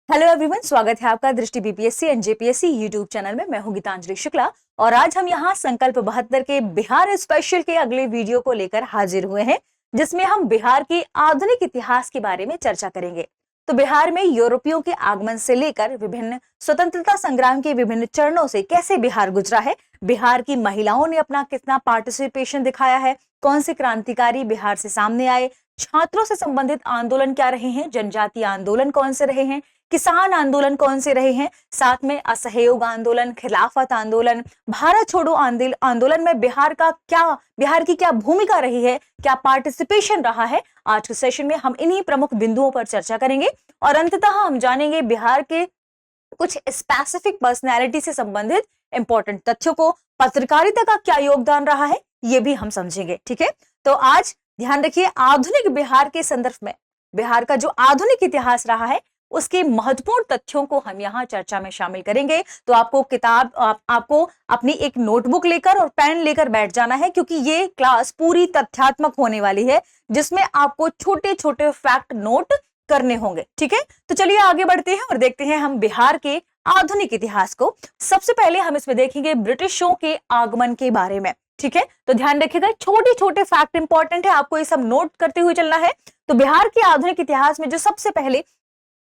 Hello everyone, स्वागत है आपका दृष्टि BPSC and JPSC YouTube channel में। मैं हूं गीतांजलि शुक्ला और आज हम यहां संकल्प 72 के बिहार स्पेशल के अगले वीडियो को लेकर हाजिर हुए हैं, जिसमें हम बिहार के आधुनिक इतिहास के बारे में चर्चा करेंगे। तो बिहार में यूरोपियों के आगमन से लेकर विभिन्न स्वतंत्रता संग्राम के विभिन्न चरणों से कैसे बिहार गुजरा है, बिहार की महिलाओं ने अपना कितना पार्टिसिपेशन दिखाया है, कौन से क्रांतिकारी बिहार से सामने आए, छात्रों से संबंधित आंदोलन क्या रहे हैं, जनजातीय आंदोलन कौन से रहे हैं, किसान आंदोलन कौन से रहे हैं, साथ में असहयोग आंदोलन, खिलाफत आंदोलन, भारत छोड़ो आंदोलन में बिहार की क्या भूमिका रही है, क्या पार्टिसिपेशन रहा है। आज के सेशन में हम इन्हीं प्रमुख बिंदुओं पर चर्चा करेंगे और अंततः हम जानेंगे बिहार के कुछ स्पेसिफिक पर्सनैलिटी से संबंधित इंपॉर्टेंट तथ्यों को, पत्रकारिता का क्या योगदान रहा है ये भी हम समझेंगे। ठीक है, तो आज ध्यान रखिए, आधुनिक बिहार के संदर्भ में बिहार का जो आधुनिक इतिहास रहा है उसके महत्वपूर्ण तथ्यों को हम यहाँ चर्चा में शामिल करेंगे। तो आपको अपनी एक नोटबुक लेकर और पेन लेकर बैठ जाना है, क्योंकि ये क्लास पूरी तथ्यात्मक होने वाली है, जिसमें आपको छोटे छोटे फैक्ट नोट करने होंगे। ठीक है, तो चलिए आगे बढ़ते हैं और देखते हैं हम बिहार के आधुनिक इतिहास को। सबसे पहले हम इसमें देखेंगे ब्रिटिशों के आगमन के बारे में। ठीक है, तो ध्यान रखिएगा, छोटे छोटे फैक्ट इंपॉर्टेंट है, आपको ये सब नोट करते हुए चलना है। तो बिहार के आधुनिक इतिहास में जो सबसे पहले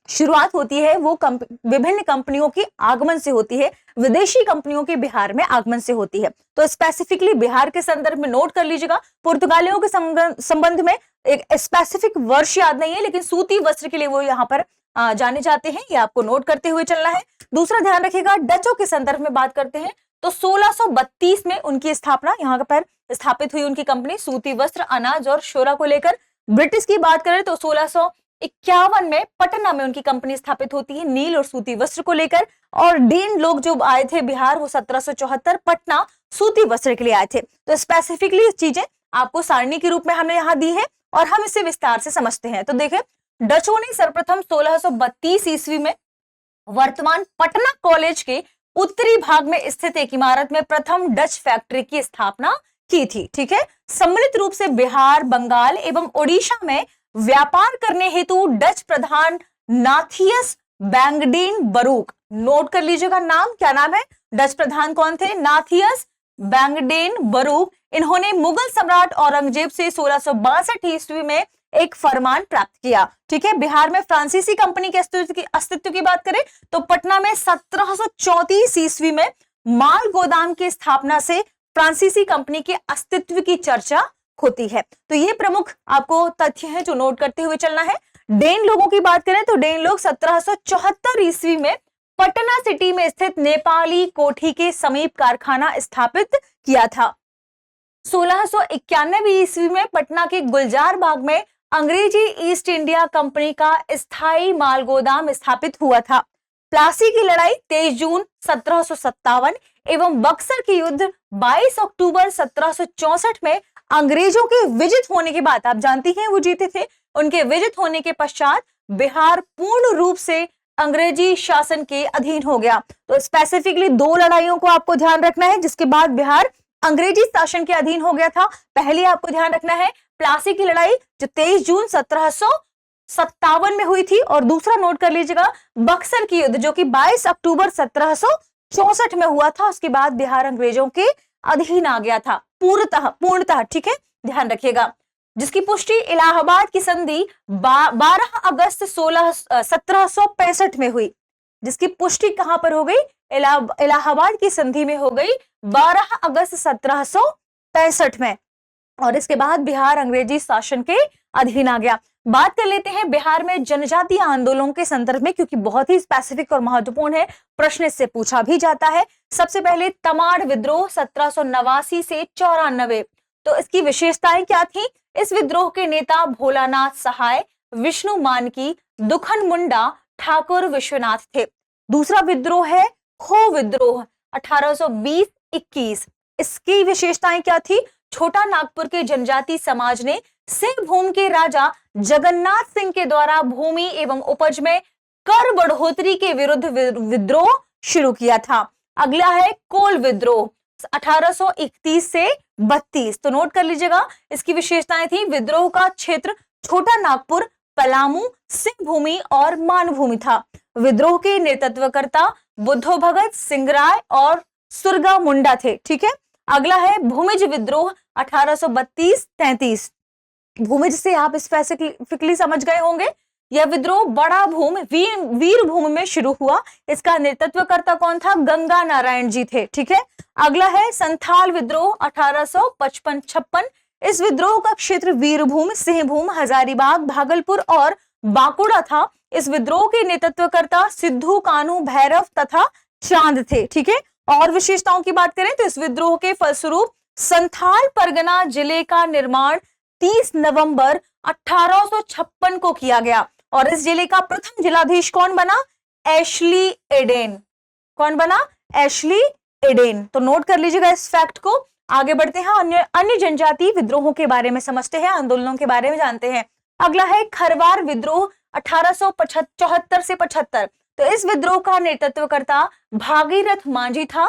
शुरुआत होती है वो विभिन्न कंपनियों के आगमन से होती है, विदेशी कंपनियों के बिहार में आगमन से होती है। तो स्पेसिफिकली बिहार के संदर्भ में नोट कर लीजिएगा। पुर्तगालियों के संबंध में एक स्पेसिफिक वर्ष याद नहीं है, लेकिन सूती वस्त्र के लिए वो यहाँ पर जाने जाते हैं, ये आपको नोट करते हुए चलना है। दूसरा ध्यान रखिएगा, डचों के संदर्भ में बात करते हैं तो 1632 में उनकी स्थापना यहाँ पर स्थापित हुई उनकी कंपनी सूती वस्त्र, अनाज और शोरा को लेकर। ब्रिटिश की बात करें तो 1651 में पटना में उनकी कंपनी स्थापित होती है नील और सूती वस्त्र को लेकर। और डेन लोग जो आए थे बिहार, वो 1774 पटना सूती वस्त्र के लिए आए थे। तो स्पेसिफिकली इस चीजें आपको सारणी के रूप में हमने यहाँ दी है और हम इसे विस्तार से समझते हैं। तो देखें, डचों ने सर्वप्रथम 1632 ईस्वी में वर्तमान पटना कॉलेज के उत्तरी भाग में स्थित एक इमारत में प्रथम डच फैक्ट्री की स्थापना की थी। ठीक है, सम्मिलित रूप से बिहार, बंगाल एवं ओडिशा में व्यापार करने हेतु डच प्रधान नाथियस बैंगडीन बरूक, नोट कर लीजिएगा नाम, क्या नाम है, डच प्रधान कौन थे, नाथियस बैंगडेन बरूक। इन्होंने मुगल सम्राट औरंगजेब से 1662 ईस्वी में एक फरमान प्राप्त किया। ठीक है, बिहार में फ्रांसीसी कंपनी के अस्तित्व की बात करें तो पटना में 1734 ईस्वी में माल गोदाम की स्थापना से फ्रांसीसी कंपनी के अस्तित्व की चर्चा होती है। तो ये प्रमुख आपको तथ्य हैं जो नोट करते हुए चलना है। डेन लोगों की बात करें तो डेन लोग 1774 ईस्वी में पटना सिटी में स्थित नेपाली कोठी के समीप कारखाना स्थापित किया था। 1691 ईस्वी में पटना के गुलजार बाग में अंग्रेजी ईस्ट इंडिया कंपनी का स्थायी माल गोदाम स्थापित हुआ था। प्लासी की लड़ाई 23 जून 1757 एवं बक्सर की युद्ध 22 अक्टूबर 1764 में अंग्रेजों के विजित होने के बाद, आप जानती हैं वो जीते थे, उनके विजित होने के पश्चात बिहार पूर्ण रूप से अंग्रेजी शासन के अधीन हो गया। तो स्पेसिफिकली दो लड़ाइयों को आपको ध्यान रखना है जिसके बाद बिहार अंग्रेजी शासन के अधीन हो गया था। पहले आपको ध्यान रखना है प्लासी की लड़ाई जो 23 जून 1757 में हुई थी, और दूसरा नोट कर लीजिएगा बक्सर की युद्ध जो कि 22 अक्टूबर 1764 में हुआ था। उसके बाद बिहार अंग्रेजों के अधीन आ गया था पूर्णतः। ठीक है, ध्यान रखिएगा, जिसकी पुष्टि इलाहाबाद की संधि 12 अगस्त 1765 में हुई। जिसकी पुष्टि कहां पर हो गई, इलाहाबाद की संधि में हो गई 12 अगस्त 1765 में, और इसके बाद बिहार अंग्रेजी शासन के अधीन आ गया। बात कर लेते हैं बिहार में जनजातीय आंदोलनों के संदर्भ में, क्योंकि बहुत ही स्पेसिफिक और महत्वपूर्ण है, प्रश्न इससे पूछा भी जाता है। सबसे पहले तमाड़ विद्रोह 1789 से 94। तो इसकी विशेषताएं क्या थी, इस विद्रोह के नेता भोलानाथ सहाय, विष्णु मानकी, दुखन मुंडा, ठाकुर विश्वनाथ थे। दूसरा विद्रोह है हो विद्रोह 1820-21। इसकी विशेषताएं क्या थी, छोटा नागपुर के जनजाति समाज ने सिंह भूमि के राजा जगन्नाथ सिंह के द्वारा भूमि एवं उपज में कर बढ़ोतरी के विरुद्ध विद्रोह शुरू किया था। अगला है कोल विद्रोह 1831 से 32। तो नोट कर लीजिएगा, इसकी विशेषताएं थी, विद्रोह का क्षेत्र छोटा नागपुर पलामू, सिंहभूमि और मानभूमि था। विद्रोह के नेतृत्वकर्ता बुद्धो भगत, सिंगराय और सुरगा मुंडा थे। ठीक है, अगला है भूमिज विद्रोह 1832-33। भूमिज से आप स्पेसिफिकली समझ गए होंगे, यह विद्रोह बड़ा भूमि वीर भूमि में शुरू हुआ। इसका नेतृत्वकर्ता कौन था? गंगा नारायण जी थे। ठीक है, अगला है संथाल विद्रोह 1855-56। इस विद्रोह का क्षेत्र वीरभूमि, सिंहभूम, हजारीबाग, भागलपुर और बांकुड़ा था। इस विद्रोह के नेतृत्वकर्ता सिद्धू कान्हू भैरव तथा चांद थे। ठीक है, और विशेषताओं की बात करें तो इस विद्रोह के फलस्वरूप संथाल परगना जिले का निर्माण 30 नवंबर 1856 को किया गया और इस जिले का प्रथम जिलाधीश कौन बना? Ashley Eden. कौन बना? Ashley Aiden. तो नोट कर लीजिएगा इस फैक्ट को। आगे बढ़ते हैं, अन्य जनजातीय विद्रोहों के बारे में समझते हैं, आंदोलनों के बारे में जानते हैं। अगला है खरवार विद्रोह 1874 से 75। तो इस विद्रोह का नेतृत्वकर्ता भागीरथ मांझी था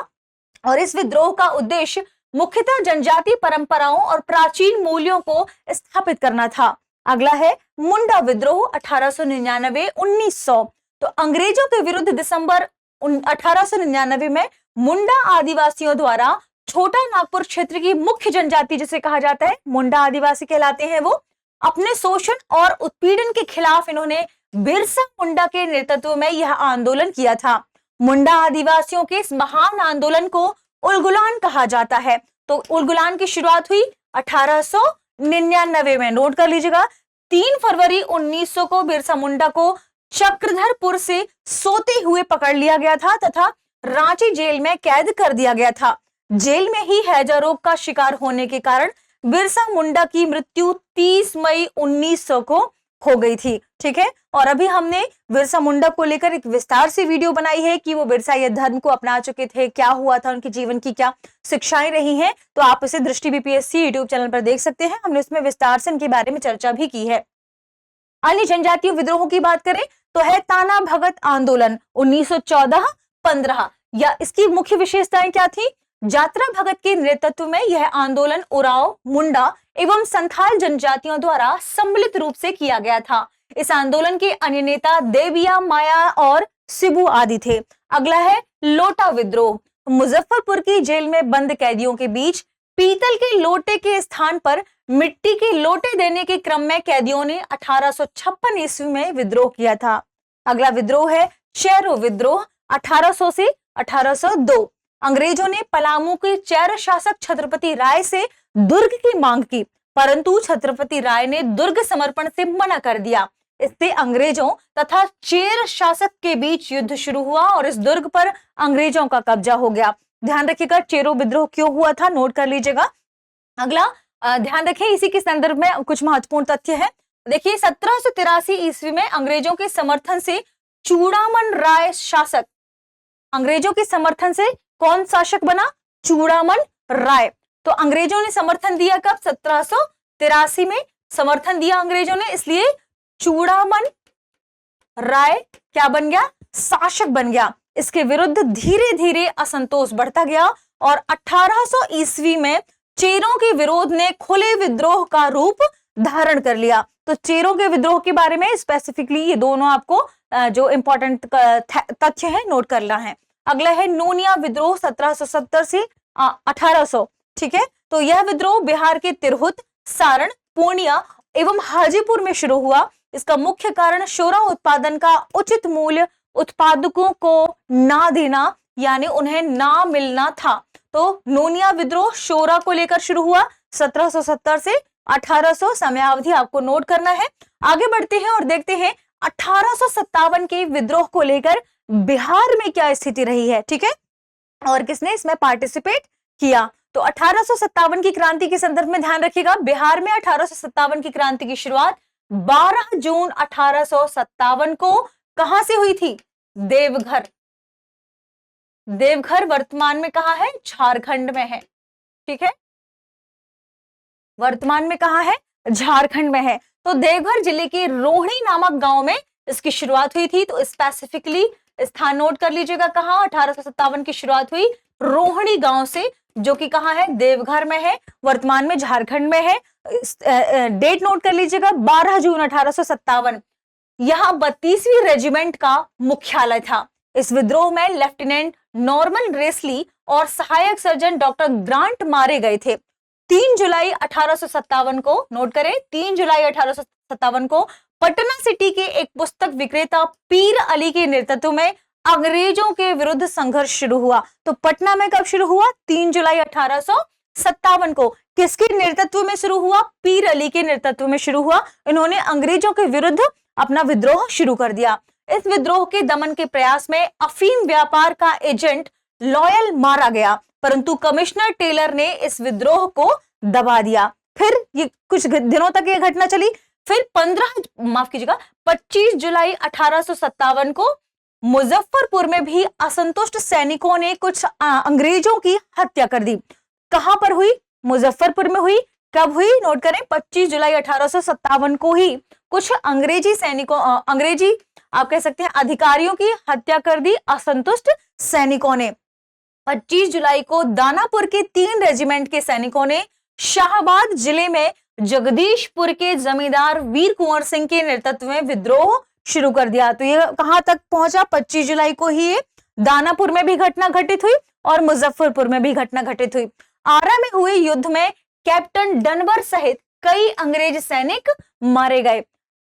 और इस विद्रोह का उद्देश्य मुख्यतः जनजातीय परंपराओं और प्राचीन मूल्यों को स्थापित करना था। अगला है मुंडा विद्रोह 1899-1900। तो अंग्रेजों के विरुद्ध दिसंबर 1899 में मुंडा आदिवासियों द्वारा छोटा नागपुर क्षेत्र की मुख्य जनजाति जिसे कहा जाता है मुंडा आदिवासी कहलाते हैं, वो अपने शोषण और उत्पीड़न के खिलाफ इन्होंने बिरसा मुंडा के नेतृत्व में यह आंदोलन किया था। मुंडा आदिवासियों के इस महान आंदोलन को उलगुलान कहा जाता है। तो उलगुलान की शुरुआत हुई 1899 में। नोट कर लीजिएगा, 3 फरवरी 1900 को बिरसा मुंडा को चक्रधरपुर से सोते हुए पकड़ लिया गया था तथा रांची जेल में कैद कर दिया गया था। जेल में ही हैजा रोग का शिकार होने के कारण बिरसा मुंडा की मृत्यु 30 मई 1900 को हो गई थी। ठीक है, और अभी हमने बिरसा मुंडा को लेकर एक विस्तार से वीडियो बनाई है कि वो बिरसा धर्म को अपना चुके थे, क्या हुआ था, उनके जीवन की क्या शिक्षाएं रही हैं। तो आप इसे दृष्टि बीपीएससी यूट्यूब चैनल पर देख सकते हैं। हमने उसमें विस्तार से इनके बारे में चर्चा भी की है। अन्य जनजातीय विद्रोहों की बात करें तो है ताना भगत आंदोलन 1914-15। या इसकी मुख्य विशेषताएं क्या थी? जात्रा भगत के नेतृत्व में यह आंदोलन उराव, मुंडा एवं संथाल जनजातियों द्वारा सम्मिलित रूप से किया गया था। इस आंदोलन के अन्य नेता देविया, माया और सिबू आदि थे। अगला है लोटा विद्रोह। मुजफ्फरपुर की जेल में बंद कैदियों के बीच पीतल के लोटे के स्थान पर मिट्टी के लोटे देने के क्रम में कैदियों ने 1856 ईस्वी में विद्रोह किया था। अगला विद्रोह है चेरो विद्रोह 1800 से 1802। अंग्रेजों ने पलामू के चेर शासक छत्रपति राय से दुर्ग की मांग की, परंतु छत्रपति राय ने दुर्ग समर्पण से मना कर दिया। इससे अंग्रेजों तथा चेर शासक के बीच युद्ध शुरू हुआ और इस दुर्ग पर अंग्रेजों का कब्जा हो गया। ध्यान रखिएगा चेरो विद्रोह क्यों हुआ था, नोट कर लीजिएगा। अगला ध्यान रखिए, इसी के संदर्भ में कुछ महत्वपूर्ण तथ्य है। देखिए 1783 ईस्वी में अंग्रेजों के समर्थन से चूड़ामन राय शासक, अंग्रेजों के समर्थन से कौन शासक बना? चूड़ामन राय। तो अंग्रेजों ने समर्थन दिया कब? 1783 में समर्थन दिया अंग्रेजों ने, इसलिए चूड़ामन राय क्या बन गया? शासक बन गया। इसके विरुद्ध धीरे धीरे असंतोष बढ़ता गया और 1800 ईस्वी में चेरों के विरोध ने खुले विद्रोह का रूप धारण कर लिया। तो चेरों के विद्रोह के बारे में स्पेसिफिकली ये दोनों आपको जो इंपॉर्टेंट तथ्य है नोट करना है। अगला है नोनिया विद्रोह 1770 से 1800। ठीक है, तो यह विद्रोह बिहार के तिरहुत, सारण, पूर्णिया एवं हाजीपुर में शुरू हुआ। इसका मुख्य कारण शोरा उत्पादन का उचित मूल्य उत्पादकों को ना देना, यानी उन्हें ना मिलना था। तो नोनिया विद्रोह शोरा को लेकर शुरू हुआ 1770 से 1800। समयावधि आपको नोट करना है। आगे बढ़ते हैं और देखते हैं 1857 के विद्रोह को लेकर बिहार में क्या स्थिति रही है। ठीक है, और किसने इसमें पार्टिसिपेट किया। तो 1857 की क्रांति के संदर्भ में ध्यान रखिएगा, बिहार में 1857 की क्रांति की शुरुआत 12 जून 1857 को कहां से हुई थी? देवघर। देवघर वर्तमान में कहां है? झारखंड में है। ठीक है, वर्तमान में कहां है? झारखंड में है। तो देवघर जिले के रोहिणी नामक गांव में इसकी शुरुआत हुई थी। तो स्पेसिफिकली स्थान नोट कर लीजिएगा, कहां? 1857 की शुरुआत हुई रोहिणी गांव से, जो कि कहाँ है, देवघर में है, वर्तमान में झारखंड में है। डेट नोट कर लीजिएगा, 12 जून 1857। यह 32वीं रेजिमेंट का मुख्यालय था। इस विद्रोह में लेफ्टिनेंट नॉर्मन रेसली और सहायक सर्जन डॉक्टर ग्रांट मारे गए थे। 3 जुलाई 1857 को, नोट करें, 3 जुलाई 1857 को पटना सिटी के एक पुस्तक विक्रेता पीर अली के नेतृत्व में अंग्रेजों के विरुद्ध संघर्ष शुरू हुआ। तो पटना में कब शुरू हुआ? 3 जुलाई 1857 को। किसके नेतृत्व में शुरू हुआ? पीर अली के नेतृत्व में शुरू हुआ। इन्होंने अंग्रेजों के विरुद्ध अपना विद्रोह शुरू कर दिया। इस विद्रोह के दमन के प्रयास में अफीम व्यापार का एजेंट लॉयल मारा गया, परंतु कमिश्नर टेलर ने इस विद्रोह को दबा दिया। फिर ये कुछ दिनों तक ये घटना चली। फिर 25 जुलाई 1857 को मुजफ्फरपुर में भी असंतुष्ट सैनिकों ने कुछ अंग्रेजों की हत्या कर दी। कहां पर हुई? मुजफ्फरपुर में हुई। कब हुई? नोट करें, 25 जुलाई 1857 को ही कुछ अंग्रेजी सैनिकों, अंग्रेजी आप कह सकते हैं अधिकारियों की हत्या कर दी असंतुष्ट सैनिकों ने। 25 जुलाई को दानापुर के 3 रेजिमेंट के सैनिकों ने शाहबाद जिले में जगदीशपुर के जमींदार वीर कुंवर सिंह के नेतृत्व में विद्रोह शुरू कर दिया। तो ये कहां तक पहुंचा? 25 जुलाई को ही ये दानापुर में भी घटना घटित हुई और मुजफ्फरपुर में भी घटना घटित हुई। आरा में हुए युद्ध में कैप्टन डनवर सहित कई अंग्रेज सैनिक मारे गए।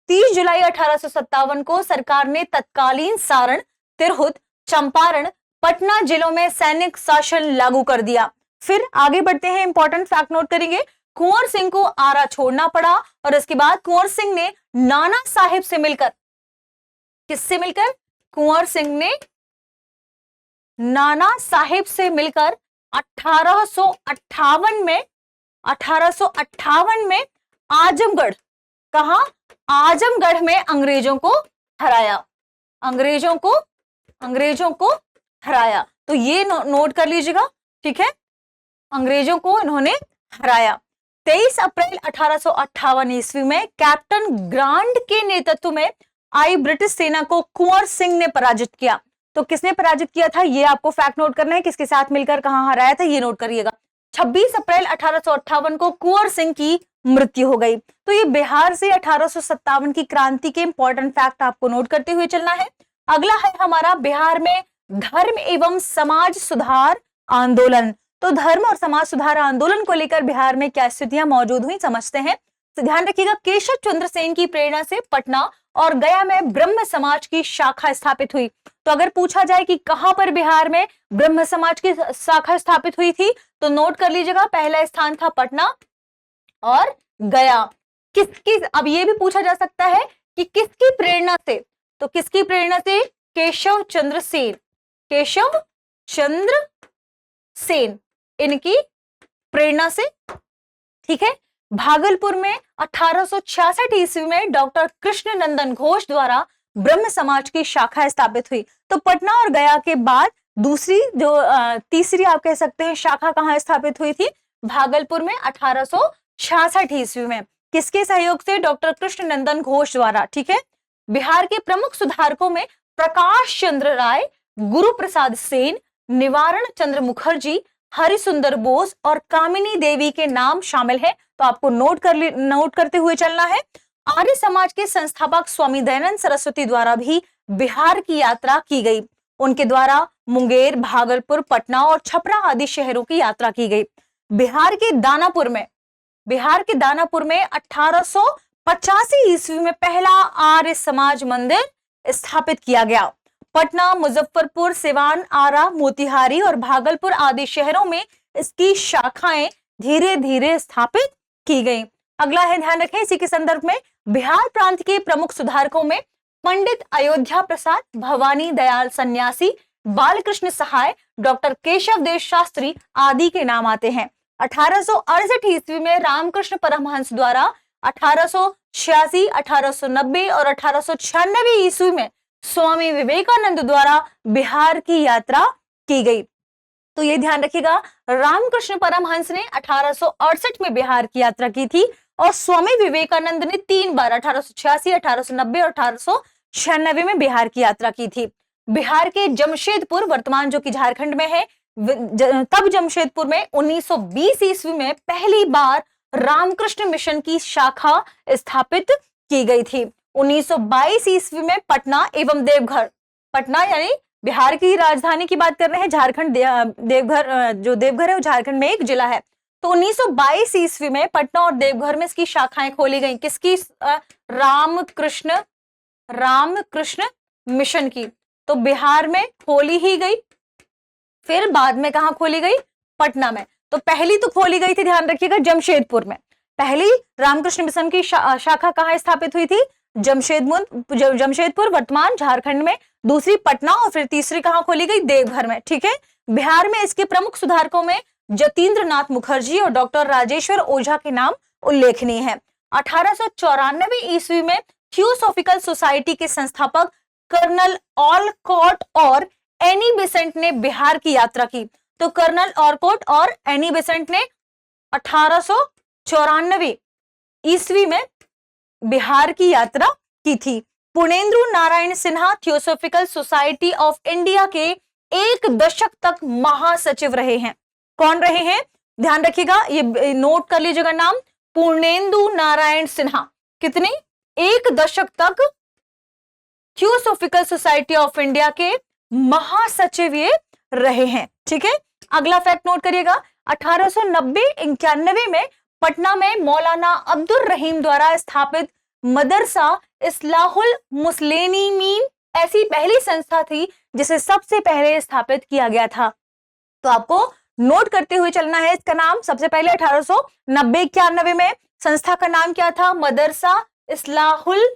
30 जुलाई 1857 को सरकार ने तत्कालीन सारण, तिरहुत, चंपारण, पटना जिलों में सैनिक शासन लागू कर दिया। फिर आगे बढ़ते हैं, इंपॉर्टेंट फैक्ट नोट करेंगे। कुंवर सिंह को आरा छोड़ना पड़ा और इसके बाद कुंवर सिंह ने नाना साहिब से मिलकर, किससे मिलकर? कुंवर सिंह ने नाना साहिब से मिलकर 1858 में आजमगढ़, कहा? आजमगढ़ में अंग्रेजों को हराया। अंग्रेजों को हराया। तो ये नोट कर लीजिएगा, ठीक है, अंग्रेजों को इन्होंने हराया। 23 अप्रैल 1858 ईस्वी में कैप्टन ग्रांट के नेतृत्व में आई ब्रिटिश सेना को कुंवर सिंह ने पराजित किया। तो किसने पराजित किया था? ये आपको फैक्ट नोट करना है, किसके साथ मिलकर कहां हराया था, ये नोट करिएगा। 26 अप्रैल 1858 को कुंवर सिंह की मृत्यु हो गई। तो ये बिहार से 1857 की क्रांति के इंपॉर्टेंट फैक्ट आपको नोट करते हुए चलना है। अगला है हमारा बिहार में धर्म एवं समाज सुधार आंदोलन। तो धर्म और समाज सुधार आंदोलन को लेकर बिहार में क्या स्थितियां मौजूद हुई, समझते हैं। तो ध्यान रखिएगा, केशव चंद्र सेन की प्रेरणा से पटना और गया में ब्रह्म समाज की शाखा स्थापित हुई। तो अगर पूछा जाए कि कहां पर बिहार में ब्रह्म समाज की शाखा स्थापित हुई थी, तो नोट कर लीजिएगा, पहला स्थान था पटना और गया। किसकी, अब ये भी पूछा जा सकता है कि किसकी प्रेरणा से, तो किसकी प्रेरणा से? केशव चंद्र सेन, केशव चंद्र सेन, इनकी प्रेरणा से, ठीक है। भागलपुर में 1866 ईस्वी में डॉक्टर कृष्ण नंदन घोष द्वारा ब्रह्म समाज की शाखा स्थापित हुई। तो पटना और गया के बाद दूसरी जो तीसरी आप कह सकते हैं शाखा कहां स्थापित हुई थी? भागलपुर में 1866 ईस्वी में। किसके सहयोग से? डॉक्टर कृष्ण नंदन घोष द्वारा, ठीक है। बिहार के प्रमुख सुधारकों में प्रकाश चंद्र राय, गुरु प्रसाद सेन, निवारण चंद्र मुखर्जी, हरिसुंदर बोस और कामिनी देवी के नाम शामिल है। तो आपको नोट करते हुए चलना है। आर्य समाज के संस्थापक स्वामी दयानंद सरस्वती द्वारा भी बिहार की यात्रा की गई। उनके द्वारा मुंगेर, भागलपुर, पटना और छपरा आदि शहरों की यात्रा की गई। बिहार के दानापुर में 1885 ईस्वी में पहला आर्य समाज मंदिर स्थापित किया गया। पटना, मुजफ्फरपुर, सिवान, आरा, मोतिहारी और भागलपुर आदि शहरों में इसकी शाखाएं धीरे धीरे स्थापित की गई। अगला है, ध्यान रखें इसी के संदर्भ में, बिहार प्रांत के प्रमुख सुधारकों में पंडित अयोध्या प्रसाद, भवानी दयाल सन्यासी, बालकृष्ण सहाय, डॉक्टर केशव देव शास्त्री आदि के नाम आते हैं। 1868 ईस्वी में रामकृष्ण परमहंस द्वारा 1886, 1890 और 1896 ईस्वी में स्वामी विवेकानंद द्वारा बिहार की यात्रा की गई। तो ये ध्यान रखिएगा, रामकृष्ण परमहंस ने 1868 में बिहार की यात्रा की थी और स्वामी विवेकानंद ने 3 बार 1886, 1890 और 1896 में बिहार की यात्रा की थी। बिहार के जमशेदपुर, वर्तमान जो कि झारखंड में है, तब जमशेदपुर में 1920 ईस्वी में पहली बार रामकृष्ण मिशन की शाखा स्थापित की गई थी। 1922 ईस्वी में पटना एवं देवघर, पटना यानी बिहार की राजधानी की बात कर रहे हैं, झारखंड देवघर, जो देवघर है वो झारखंड में एक जिला है। तो 1922 ईस्वी में पटना और देवघर में इसकी शाखाएं खोली गई। किसकी? रामकृष्ण मिशन की। तो बिहार में खोली ही गई, फिर बाद में कहां खोली गई? पटना में। तो पहली तो खोली गई थी, ध्यान रखिएगा, जमशेदपुर में। पहली रामकृष्ण मिशन की शाखा कहां स्थापित हुई थी? जमशेदपुर वर्तमान झारखंड में। दूसरी पटना और फिर तीसरी कहां खोली गई? देवघर में। ठीक है। बिहार में इसके प्रमुख सुधारकों में जतीन्द्र नाथ मुखर्जी और डॉक्टर राजेश्वर ओझा के नाम उल्लेखनीय है। 1894 ईस्वी में थियोसॉफिकल सोसाइटी के संस्थापक कर्नल ऑलकॉट और एनी बेसेंट ने बिहार की यात्रा की। तो कर्नल ऑलकॉट और एनी बेसेंट ने 1894 ईस्वी में बिहार की यात्रा की थी। Purnendra Narayan Sinha theosophical society of India के 1 दशक तक महासचिव रहे हैं। कौन रहे हैं? ध्यान रखिएगा, ये नोट कर लीजिएगा नाम, पूर्णेंदु नारायण सिन्हा। कितने? 1 दशक तक थियोसॉफिकल सोसाइटी ऑफ इंडिया के महासचिव ये रहे हैं। ठीक है। अगला फैक्ट नोट करिएगा, 1890-91 में पटना में मौलाना अब्दुल रहीम द्वारा स्थापित मदरसा इस्लाहुल मुस्लिमीन ऐसी पहली संस्था थी जिसे सबसे पहले स्थापित किया गया था। तो आपको नोट करते हुए चलना है इसका नाम। सबसे पहले 1890-91 में संस्था का नाम क्या था? मदरसा इस्लाहुल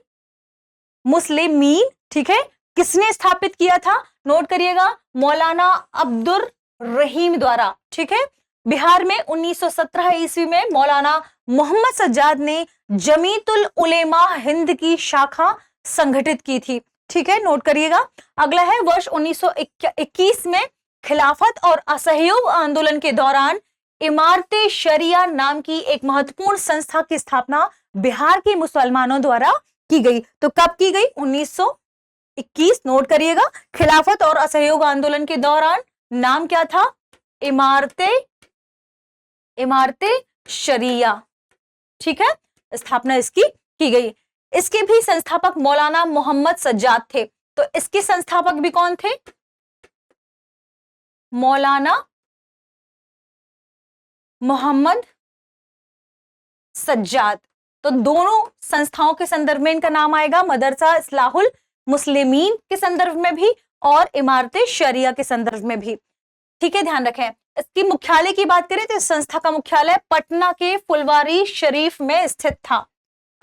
मुस्लिमीन। ठीक है। किसने स्थापित किया था? नोट करिएगा, मौलाना अब्दुल रहीम द्वारा। ठीक है। बिहार में 1917 ईस्वी में मौलाना मोहम्मद सज्जाद ने जमीयतुल उलेमा हिंद की शाखा संगठित की थी। ठीक है, नोट करिएगा। अगला है वर्ष 1921 में खिलाफत और असहयोग आंदोलन के दौरान इमारते शरिया नाम की एक महत्वपूर्ण संस्था की स्थापना बिहार के मुसलमानों द्वारा की गई। तो कब की गई? 1921। नोट करिएगा, खिलाफत और असहयोग आंदोलन के दौरान। नाम क्या था? इमारते शरिया। ठीक है, स्थापना इसकी की गई। इसके भी संस्थापक मौलाना मोहम्मद सज्जाद थे। तो इसके संस्थापक भी कौन थे? मौलाना मोहम्मद सज्जाद। तो दोनों संस्थाओं के संदर्भ में इनका नाम आएगा, मदरसा इस्लाहुल मुस्लिमीन के संदर्भ में भी और इमारते शरिया के संदर्भ में भी। ठीक है, ध्यान रखें। इसकी मुख्यालय की बात करें तो इस संस्था का मुख्यालय पटना के फुलवारी शरीफ में स्थित था।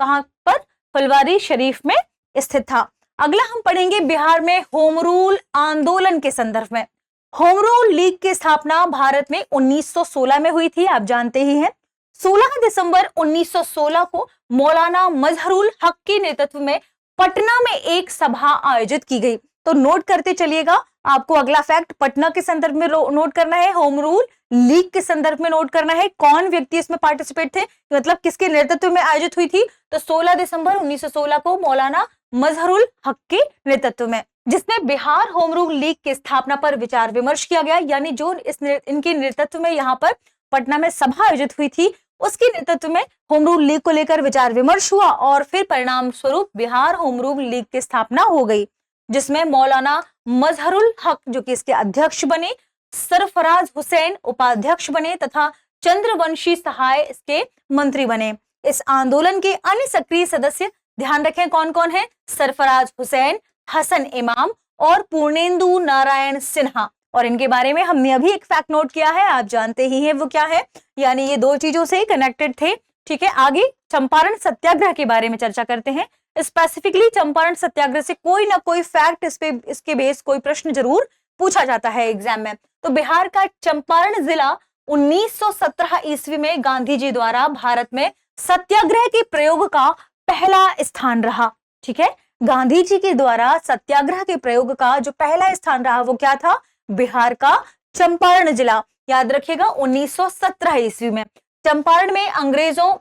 कहां पर? फुलवारी शरीफ में स्थित था। अगला हम पढ़ेंगे बिहार में होम रूल आंदोलन के संदर्भ में। होम रूल लीग की स्थापना भारत में 1916 में हुई थी, आप जानते ही हैं। 16 दिसंबर 1916 को मौलाना मजहरुल हक के नेतृत्व में पटना में एक सभा आयोजित की गई। तो नोट करते चलिएगा, आपको अगला फैक्ट पटना के संदर्भ में नोट करना है, होम रूल लीग के संदर्भ में नोट करना है। कौन व्यक्ति इसमें पार्टिसिपेट थे, मतलब किसके नेतृत्व में आयोजित हुई थी? तो 16 दिसंबर 1916 को मौलाना मजहरुल हक के नेतृत्व में, जिसमें बिहार होम रूल लीग की स्थापना पर विचार विमर्श किया गया। यानी जो इनके नेतृत्व में यहाँ पर पटना में सभा आयोजित हुई थी, उसके नेतृत्व में होम रूल लीग को लेकर विचार विमर्श हुआ और फिर परिणाम स्वरूप बिहार होम रूल लीग की स्थापना हो गई, जिसमें मौलाना मजहरुल हक जो कि इसके अध्यक्ष बने, सरफराज हुसैन उपाध्यक्ष बने तथा चंद्रवंशी सहाय इसके मंत्री बने। इस आंदोलन के अन्य सक्रिय सदस्य ध्यान रखें कौन कौन है? सरफराज हुसैन, हसन इमाम और पूर्णेंदु नारायण सिन्हा। और इनके बारे में हमने अभी एक फैक्ट नोट किया है, आप जानते ही हैं वो क्या है, यानी ये दो चीजों से कनेक्टेड थे। ठीक है, आगे चंपारण सत्याग्रह के बारे में चर्चा करते हैं। स्पेसिफिकली चंपारण सत्याग्रह से कोई ना कोई फैक्ट इसके बेस कोई प्रश्न जरूर पूछा जाता है एग्जाम में। तो बिहार का चंपारण जिला 1917 ईस्वी में गांधी जी द्वारा भारत में सत्याग्रह के प्रयोग का पहला स्थान रहा। ठीक है, गांधी जी के द्वारा सत्याग्रह के प्रयोग का जो पहला स्थान रहा वो क्या था? बिहार का चंपारण जिला। याद रखिएगा 1917 ईस्वी में चंपारण में अंग्रेजों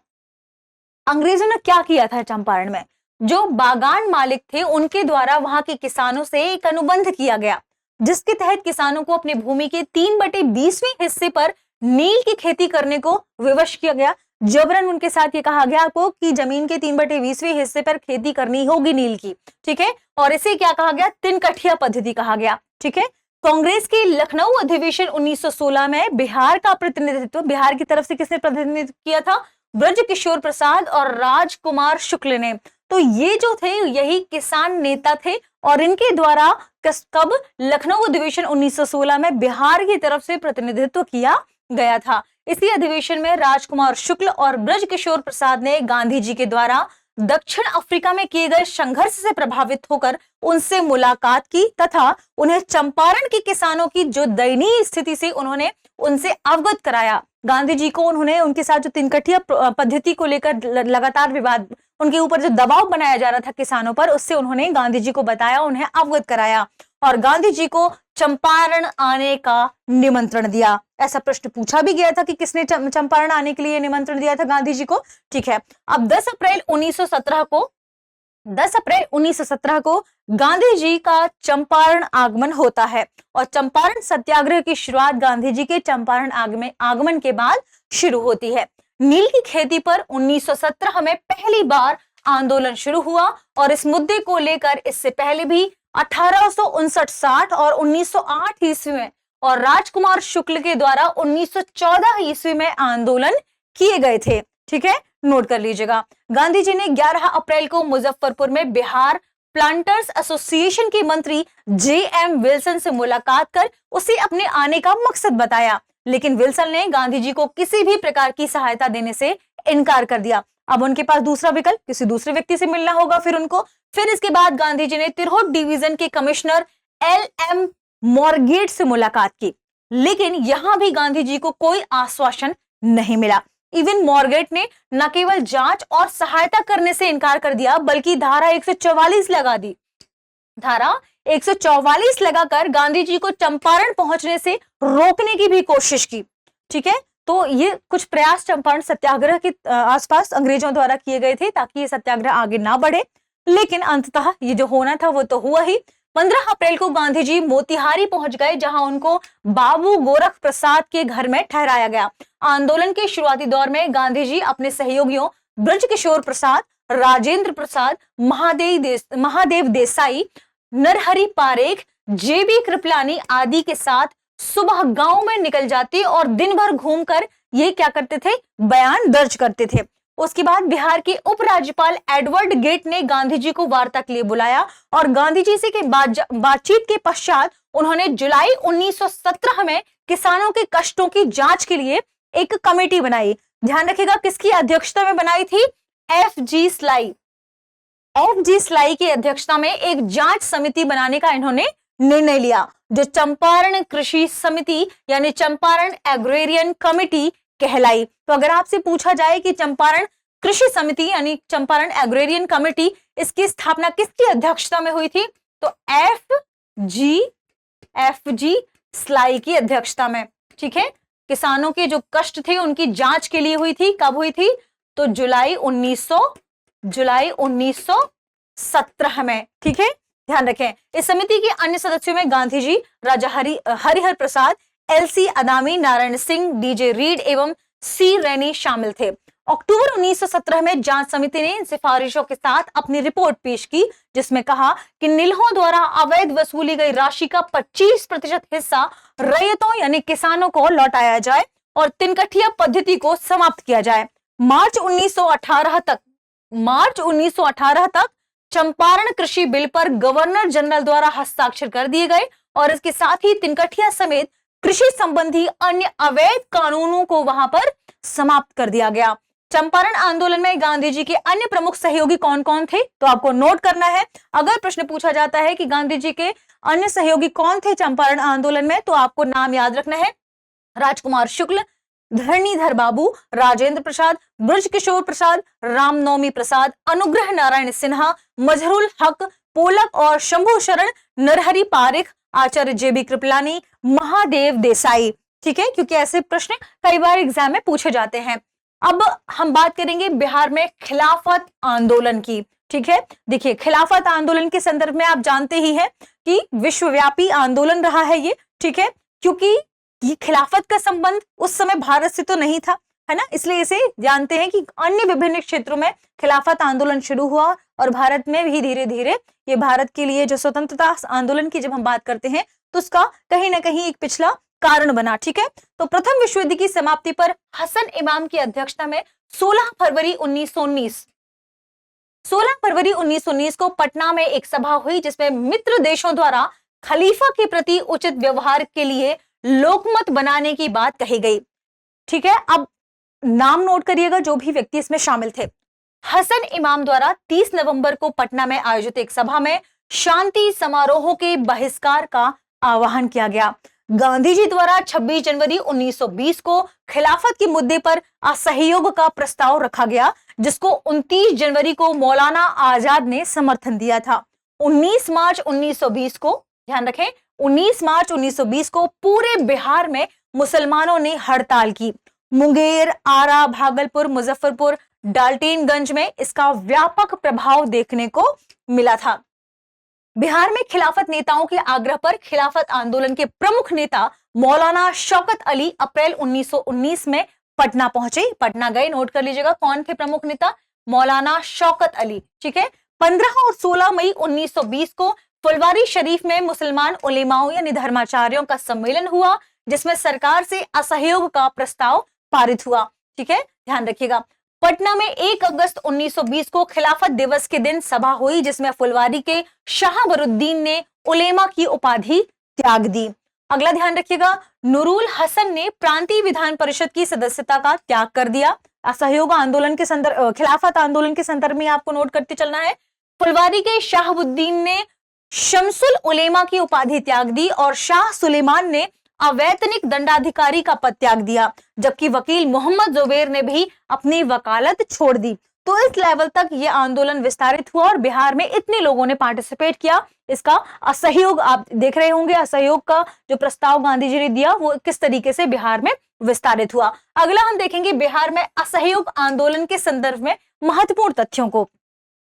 ने क्या किया था? चंपारण में जो बागान मालिक थे उनके द्वारा वहां के किसानों से एक अनुबंध किया गया, जिसके तहत किसानों को अपनी भूमि के 3/20वें हिस्से पर नील की खेती करने को विवश किया गया। जबरन उनके साथ ये कहा गया आपको कि जमीन के 3/20वें हिस्से पर खेती करनी होगी नील की, ठीक है। और इसे क्या कहा गया? तिनकठिया पद्धति कहा गया, ठीक है। कांग्रेस के लखनऊ अधिवेशन 1916 में बिहार का प्रतिनिधित्व बिहार की तरफ से किसने प्रतिनिधित्व किया था? ब्रजकिशोर प्रसाद और राजकुमार शुक्ल ने। तो ये जो थे यही किसान नेता थे और इनके द्वारा कब लखनऊ अधिवेशन 1916 में बिहार की तरफ से प्रतिनिधित्व किया गया था। इसी अधिवेशन में राजकुमार शुक्ल और ब्रजकिशोर प्रसाद ने गांधी जी के द्वारा दक्षिण अफ्रीका में किए गए संघर्ष से प्रभावित होकर उनसे मुलाकात की तथा उन्हें चंपारण के किसानों की जो दयनीय स्थिति से उन्होंने उनसे अवगत कराया। गांधी जी को उन्होंने उनके साथ जो तिनकठिया पद्धति को लेकर लगातार विवाद, उनके ऊपर जो दबाव बनाया जा रहा था किसानों पर, उससे उन्होंने गांधी जी को बताया, उन्हें अवगत कराया और गांधी जी को चंपारण आने का निमंत्रण दिया। ऐसा प्रश्न पूछा भी गया था कि किसने चंपारण आने के लिए निमंत्रण दिया था गांधी जी को, ठीक है। अब 10 अप्रैल 1917 को गांधी जी का चंपारण आगमन होता है और चंपारण सत्याग्रह की शुरुआत गांधी जी के चंपारण आगमन के बाद शुरू होती है। नील की खेती पर 1917 में पहली बार आंदोलन शुरू हुआ और इस मुद्दे को लेकर इससे पहले भी 1859-60 और 1908 ईस्वी में और राजकुमार शुक्ल के द्वारा 1914 ईस्वी में आंदोलन किए गए थे, ठीक है, नोट कर लीजिएगा। गांधी जी ने 11 अप्रैल को मुजफ्फरपुर में बिहार प्लांटर्स एसोसिएशन के मंत्री J.M. विल्सन से मुलाकात कर उसे अपने आने का मकसद बताया, लेकिन विल्सन ने गांधी जी को किसी भी प्रकार की सहायता देने से इनकार कर दिया। अब उनके पास दूसरा विकल्प किसी दूसरे व्यक्ति से मिलना होगा फिर इसके बाद गांधी जी ने तिरहुत डिवीजन के कमिश्नर L.M. मॉर्गेट से मुलाकात की, लेकिन यहां भी गांधी जी को कोई आश्वासन नहीं मिला। इवन मॉर्गेट ने न केवल जांच और सहायता करने से इनकार कर दिया बल्कि धारा 144 लगा दी। धारा 144 लगाकर गांधी जी को चंपारण पहुंचने से रोकने की भी कोशिश की, ठीक है। तो ये कुछ प्रयास चंपारण सत्याग्रह के आसपास अंग्रेजों द्वारा किए गए थे ताकि ये सत्याग्रह आगे ना बढ़े, लेकिन अंततः ये जो होना था वो तो हुआ ही। 15 अप्रैल को गांधी जी मोतिहारी पहुंच गए जहां उनको बाबू गोरख प्रसाद के घर में ठहराया गया। आंदोलन के शुरुआती दौर में गांधी जी अपने सहयोगियों ब्रजकिशोर प्रसाद, राजेंद्र प्रसाद, महादेव देसाई, नरहरि पारेख, J.B. कृपलानी आदि के साथ सुबह गांव में निकल जाते और दिन भर घूमकर ये क्या करते थे? बयान दर्ज करते थे। उसके बाद बिहार के उपराज्यपाल एडवर्ड गेट ने गांधी जी को वार्ता के लिए बुलाया और गांधी जी से के बातचीत के पश्चात उन्होंने जुलाई 1917 में किसानों के कष्टों की जांच के लिए एक कमेटी बनाई। ध्यान रखिएगा किसकी अध्यक्षता में बनाई थी? F.G. स्लाई की अध्यक्षता में एक जांच समिति बनाने का इन्होंने निर्णय लिया, जो चंपारण कृषि समिति यानी चंपारण एग्रेरियन कमेटी कहलाई। तो अगर आपसे पूछा जाए कि चंपारण कृषि समिति यानी चंपारण एग्रेरियन कमेटी, इसकी स्थापना किसकी अध्यक्षता में हुई थी? तो F.G. स्लाई की अध्यक्षता में, ठीक है। किसानों के जो कष्ट थे उनकी जांच के लिए हुई थी। कब हुई थी? तो जुलाई 1917 में, ठीक है, ध्यान रखें। इस समिति के अन्य सदस्यों में Gandhi ji, Raja Harihar Prasad, L.C. Adami, Narayan Singh, D.J. Reid एवं C. रैनी शामिल थे। अक्टूबर 1917 में जांच समिति ने इन सिफारिशों के साथ अपनी रिपोर्ट पेश की, जिसमें कहा कि नील्हों द्वारा अवैध वसूली गई राशि का 25% हिस्सा रैयतों यानी किसानों को लौटाया जाए और तिनकठिया पद्धति को समाप्त किया जाए। मार्च 1918 तक चंपारण कृषि बिल पर गवर्नर जनरल द्वारा हस्ताक्षर कर दिए गए और इसके साथ ही तिनकठिया समेत कृषि संबंधी अन्य अवैध कानूनों को वहां पर समाप्त कर दिया गया। चंपारण आंदोलन में गांधी जी के अन्य प्रमुख सहयोगी कौन कौन थे? तो आपको नोट करना है। अगर प्रश्न पूछा जाता है कि गांधी जी के अन्य सहयोगी कौन थे चंपारण आंदोलन में, तो आपको नाम याद रखना है। राजकुमार शुक्ल, धरणीधर बाबू, राजेंद्र प्रसाद, ब्रजकिशोर प्रसाद, रामनवमी प्रसाद, अनुग्रह नारायण सिन्हा, मजहरुल हक, पोलक और शंभू शरण, नरहरि पारेख, आचार्य J.B. कृपलानी, महादेव देसाई, ठीक है, क्योंकि ऐसे प्रश्न कई बार एग्जाम में पूछे जाते हैं। अब हम बात करेंगे बिहार में खिलाफत आंदोलन की। ठीक है, देखिए खिलाफत आंदोलन के संदर्भ में आप जानते ही हैं कि विश्वव्यापी आंदोलन रहा है ये। ठीक है, क्योंकि ये खिलाफत का संबंध उस समय भारत से तो नहीं था, है ना, इसलिए इसे जानते हैं कि अन्य विभिन्न क्षेत्रों में खिलाफत आंदोलन शुरू हुआ और भारत में भी धीरे धीरे ये भारत के लिए जो स्वतंत्रता आंदोलन की जब हम बात करते हैं तो उसका कहीं ना कहीं एक पिछला कारण बना। ठीक है, तो प्रथम विश्व युद्ध की समाप्ति पर हसन इमाम की अध्यक्षता में 16 फरवरी 1919 को पटना में एक सभा हुई जिसमें मित्र देशों द्वारा खलीफा के प्रति उचित व्यवहार के लिए लोकमत बनाने की बात कही गई। ठीक है, अब नाम नोट करिएगा जो भी व्यक्ति इसमें शामिल थे। हसन इमाम द्वारा 30 नवंबर को पटना में आयोजित एक सभा में शांति समारोहों के बहिष्कार का आह्वान किया गया। गांधी जी द्वारा 26 जनवरी 1920 को खिलाफत के मुद्दे पर असहयोग का प्रस्ताव रखा गया, जिसको 29 जनवरी को मौलाना आजाद ने समर्थन दिया था। 19 मार्च 1920 को, ध्यान रखें, 19 मार्च 1920 को पूरे बिहार में मुसलमानों ने हड़ताल की। मुंगेर, आरा, भागलपुर, मुजफ्फरपुर, डाल्टेनगंज में इसका व्यापक प्रभाव देखने को मिला था। बिहार में खिलाफत नेताओं के आग्रह पर खिलाफत आंदोलन के प्रमुख नेता मौलाना शौकत अली अप्रैल 1919 में पटना पहुंचे। पटना गए, नोट कर लीजिएगा कौन थे प्रमुख नेता, मौलाना शौकत अली। ठीक है, 15 और 16 मई 1920 को फुलवारी शरीफ में मुसलमान उलेमाओं यानी धर्माचार्यों का सम्मेलन हुआ जिसमें सरकार से असहयोग का प्रस्ताव पारित हुआ। ठीक है, ध्यान रखिएगा। पटना में 1 अगस्त 1920 को खिलाफत दिवस के दिन सभा हुई जिसमें फुलवारी के शाहबरुद्दीन ने उलेमा की उपाधि त्याग दी। अगला ध्यान रखिएगा, नूरुल हसन ने प्रांतीय विधान परिषद की सदस्यता का त्याग कर दिया। असहयोग आंदोलन के संदर्भ, खिलाफत आंदोलन के संदर्भ में आपको नोट करते चलना है। फुलवारी के शाहबुद्दीन ने शमसुल उलेमा की उपाधि त्याग दी और शाह सुलेमान ने अवैतनिक दंडाधिकारी का पद त्याग दिया, जबकि वकील मोहम्मद जुबैर ने भी अपनी वकालत छोड़ दी। तो इस लेवल तक ये आंदोलन विस्तारित हुआ और बिहार में इतने लोगों ने पार्टिसिपेट किया। इसका असहयोग आप देख रहे होंगे, असहयोग का जो प्रस्ताव गांधी जी ने दिया वो किस तरीके से बिहार में विस्तारित हुआ। अगला हम देखेंगे बिहार में असहयोग आंदोलन के संदर्भ में महत्वपूर्ण तथ्यों को।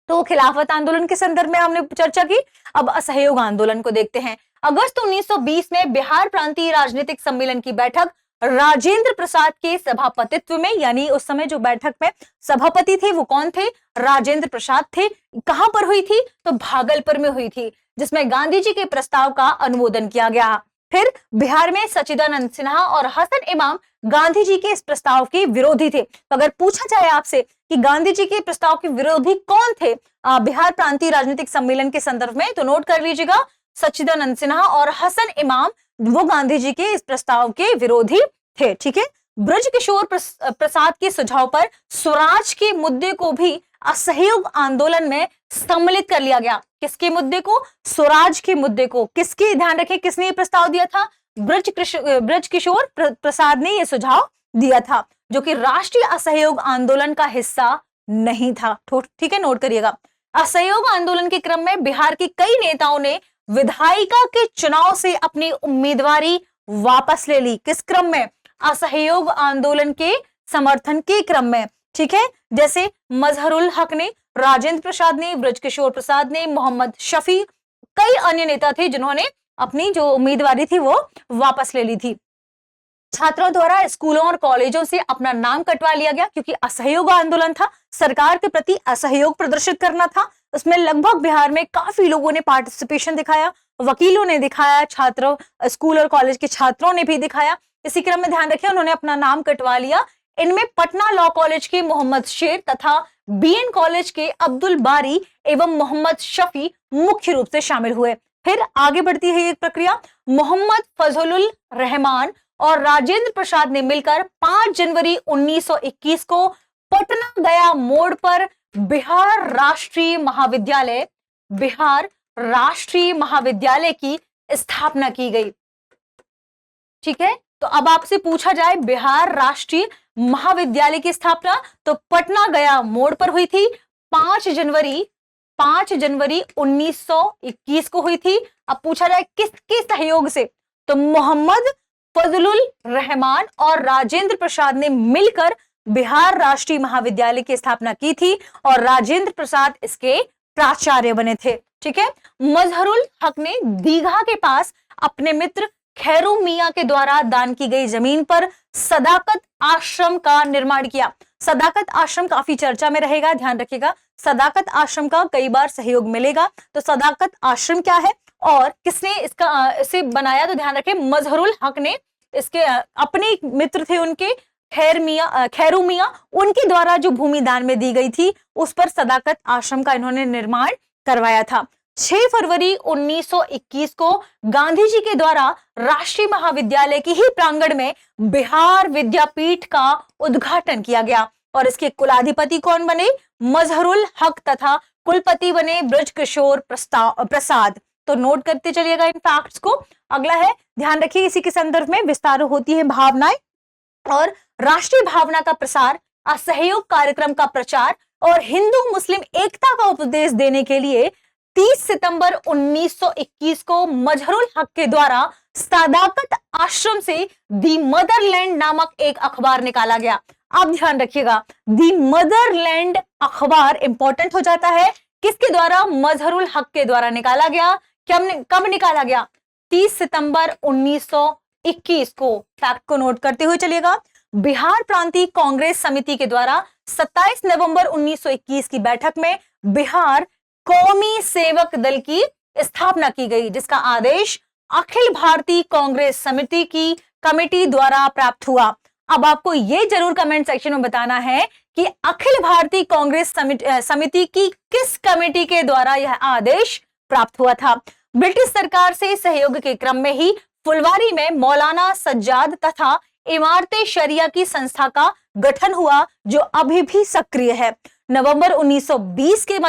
तो खिलाफत आंदोलन के संदर्भ में हमने चर्चा की, अब असहयोग आंदोलन को देखते हैं। अगस्त 1920 में बिहार प्रांतीय राजनीतिक सम्मेलन की बैठक राजेंद्र प्रसाद के सभापतित्व में, यानी उस समय जो बैठक में सभापति थे वो कौन थे, राजेंद्र प्रसाद थे। कहां पर हुई थी, तो भागलपुर में हुई थी, जिसमें गांधी जी के प्रस्ताव का अनुमोदन किया गया। फिर बिहार में सच्चिदानंद सिन्हा और हसन इमाम गांधी जी के इस प्रस्ताव के विरोधी थे। तो अगर पूछा जाए आपसे कि गांधी जी के प्रस्ताव के विरोधी कौन थे बिहार प्रांतीय राजनीतिक सम्मेलन के संदर्भ में, तो नोट कर लीजिएगा, सच्चिदानंद सिन्हा और हसन इमाम वो गांधी जी के इस प्रस्ताव के विरोधी थे। ठीक है, ब्रजकिशोर प्रसाद के सुझाव पर स्वराज के मुद्दे को भी असहयोग आंदोलन में सम्मिलित कर लिया गया। किसके मुद्दे को, स्वराज के मुद्दे को। किसके, ध्यान रखें, किसने ये प्रस्ताव दिया था, ब्रजकिशोर प्रसाद ने यह सुझाव दिया था, जो कि राष्ट्रीय असहयोग आंदोलन का हिस्सा नहीं था। ठीक है, नोट करिएगा। असहयोग आंदोलन के क्रम में बिहार के कई नेताओं ने विधायिका के चुनाव से अपनी उम्मीदवारी वापस ले ली। किस क्रम में, असहयोग आंदोलन के समर्थन के क्रम में। ठीक है, जैसे मजहरुल हक ने, राजेंद्र प्रसाद ने, ब्रजकिशोर प्रसाद ने, मोहम्मद शफी, कई अन्य नेता थे जिन्होंने अपनी जो उम्मीदवारी थी वो वापस ले ली थी। छात्रों द्वारा स्कूलों और कॉलेजों से अपना नाम कटवा लिया गया क्योंकि असहयोग आंदोलन था, सरकार के प्रति असहयोग प्रदर्शित करना था। उसमें लगभग बिहार में काफी लोगों ने पार्टिसिपेशन दिखाया, वकीलों ने दिखाया, छात्रों, स्कूल और कॉलेज के छात्रों ने भी दिखाया। इसी क्रम में ध्यान रखिए उन्होंने अपना नाम कटवा लिया। इनमें पटना लॉ कॉलेज के मोहम्मद शेर तथा बीएन कॉलेज के अब्दुल बारी एवं मोहम्मद शफी मुख्य रूप से शामिल हुए। फिर आगे बढ़ती है एक प्रक्रिया। मोहम्मद फजलुल रहमान और राजेंद्र प्रसाद ने मिलकर 5 जनवरी 1921 को पटना गया मोड़ पर बिहार राष्ट्रीय महाविद्यालय की स्थापना की गई। ठीक है, तो अब आपसे पूछा जाए बिहार राष्ट्रीय महाविद्यालय की स्थापना तो पटना गया मोड़ पर हुई थी 5 जनवरी 1921 को हुई थी। अब पूछा जाए किसके सहयोग से, तो मोहम्मद फजलुल रहमान और राजेंद्र प्रसाद ने मिलकर बिहार राष्ट्रीय महाविद्यालय की स्थापना की थी और राजेंद्र प्रसाद इसके प्राचार्य बने थे। ठीक है। मजहरुल हक ने दीघा के पास अपने मित्र खैरू मियां के द्वारा दान की गई जमीन पर सदाकत आश्रम का निर्माण किया। सदाकत आश्रम काफी चर्चा में रहेगा, ध्यान रखिएगा। सदाकत आश्रम का कई बार सहयोग मिलेगा। तो सदाकत आश्रम क्या है और किसने इसे बनाया, तो ध्यान रखें मजहरुल हक ने। इसके अपने मित्र थे उनके खैरू मियां, उनके द्वारा जो भूमि दान में दी गई थी उस पर सदाकत आश्रम का इन्होंने निर्माण करवाया था। 6 फरवरी 1921 को गांधी जी के द्वारा राष्ट्रीय महाविद्यालय की ही प्रांगण में बिहार विद्यापीठ का उद्घाटन किया गया और इसके कुलाधिपति कौन बने, मजहरुल हक, तथा कुलपति बने ब्रजकिशोर प्रसाद। तो नोट करते चलिएगा इन फैक्ट्स को। अगला है, ध्यान रखिए इसी के संदर्भ में विस्तार होती है भावनाएं और राष्ट्रीय भावना का प्रसार, असहयोग कार्यक्रम का प्रचार और हिंदू मुस्लिम एकता का उपदेश देने के लिए 30 सितंबर 1921 को मजहरुल हक के द्वारा सदाकत आश्रम से दी मदरलैंड नामक एक अखबार निकाला गया। आप ध्यान रखिएगा, दी मदरलैंड अखबार इंपॉर्टेंट हो जाता है। किसके द्वारा, मजहरुल हक के द्वारा निकाला गया। कब निकाला गया, 30 सितंबर 1921 को। फैक्ट को नोट करते हुए चलिएगा। बिहार प्रांतीय कांग्रेस समिति के द्वारा 27 नवंबर 1921 की बैठक में बिहार कौमी सेवक दल की स्थापना की गई, जिसका आदेश अखिल भारतीय कांग्रेस समिति की कमेटी द्वारा प्राप्त हुआ। अब आपको यह जरूर कमेंट सेक्शन में बताना है कि अखिल भारतीय कांग्रेस समिति की किस कमेटी के द्वारा यह आदेश प्राप्त हुआ था। ब्रिटिश सरकार से सहयोग के क्रम में ही फुलवारी में मौलाना सज्जाद तथा इमारते शरिया की संस्था का गठन हुआ, जो अभी भी सक्रिय है। नवंबर 1920 के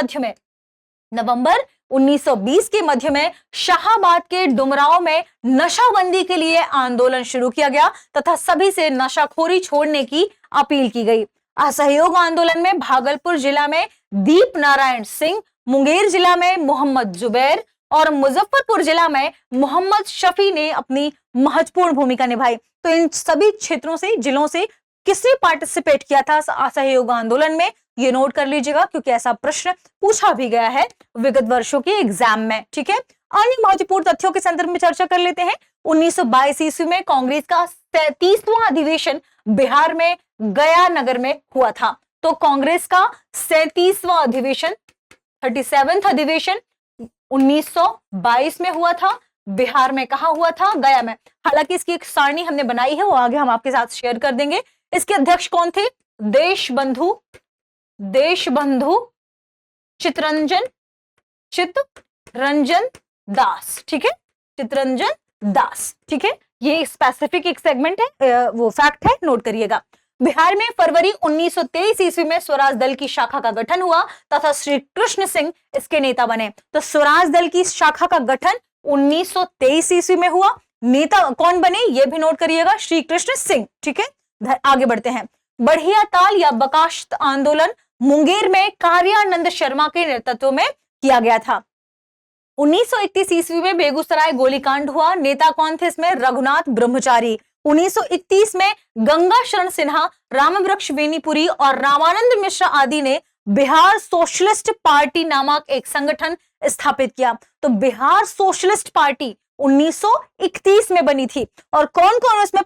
मध्य में शाहाबाद के डुमराव में नशाबंदी के लिए आंदोलन शुरू किया गया तथा सभी से नशाखोरी छोड़ने की अपील की गई। असहयोग आंदोलन में भागलपुर जिला में दीप नारायण सिंह, मुंगेर जिला में मोहम्मद जुबैर और मुजफ्फरपुर जिला में मोहम्मद शफी ने अपनी महत्वपूर्ण भूमिका निभाई। तो इन सभी क्षेत्रों से, जिलों से किसने पार्टिसिपेट किया था असहयोग आंदोलन में, ये नोट कर लीजिएगा क्योंकि ऐसा प्रश्न पूछा भी गया है विगत वर्षों के एग्जाम में। ठीक है। अन्य महत्वपूर्ण तथ्यों के संदर्भ में चर्चा कर लेते हैं। 1922 ईस्वी में कांग्रेस का 37वां अधिवेशन बिहार में गया नगर में हुआ था। तो कांग्रेस का 37वां अधिवेशन, 37th अधिवेशन 1922 में हुआ था। बिहार में कहा हुआ था, गया में। हालांकि इसकी एक सारणी हमने बनाई है, वो आगे हम आपके साथ शेयर कर देंगे। इसके अध्यक्ष कौन थे, देशबंधु चितरंजन दास। ठीक है, चितरंजन दास। ठीक है, ये स्पेसिफिक एक सेगमेंट है, वो फैक्ट है, नोट करिएगा। बिहार में फरवरी 1923 ईस्वी में स्वराज दल की शाखा का गठन हुआ तथा श्री कृष्ण सिंह इसके नेता बने। तो स्वराज दल की शाखा का गठन 1923 ईस्वी में हुआ। नेता कौन बने ये भी नोट करिएगा, श्री कृष्ण सिंह। ठीक है, आगे बढ़ते हैं। बढ़िया ताल या बकाश्त आंदोलन मुंगेर में कार्यानंद शर्मा के नेतृत्व में किया गया था। 1931 ईस्वी में बेगूसराय गोलीकांड हुआ। नेता कौन थे इसमें, रघुनाथ ब्रह्मचारी। 1931 में गंगा शरण सिन्हा, रामवृक्ष वेनीपुरी और रामानंद मिश्रा आदि ने बिहार सोशलिस्ट पार्टी नामक एक संगठन स्थापित किया। तो बिहार सोशलिस्ट पार्टी 1931 में बनी थी और कौन कौन इसमें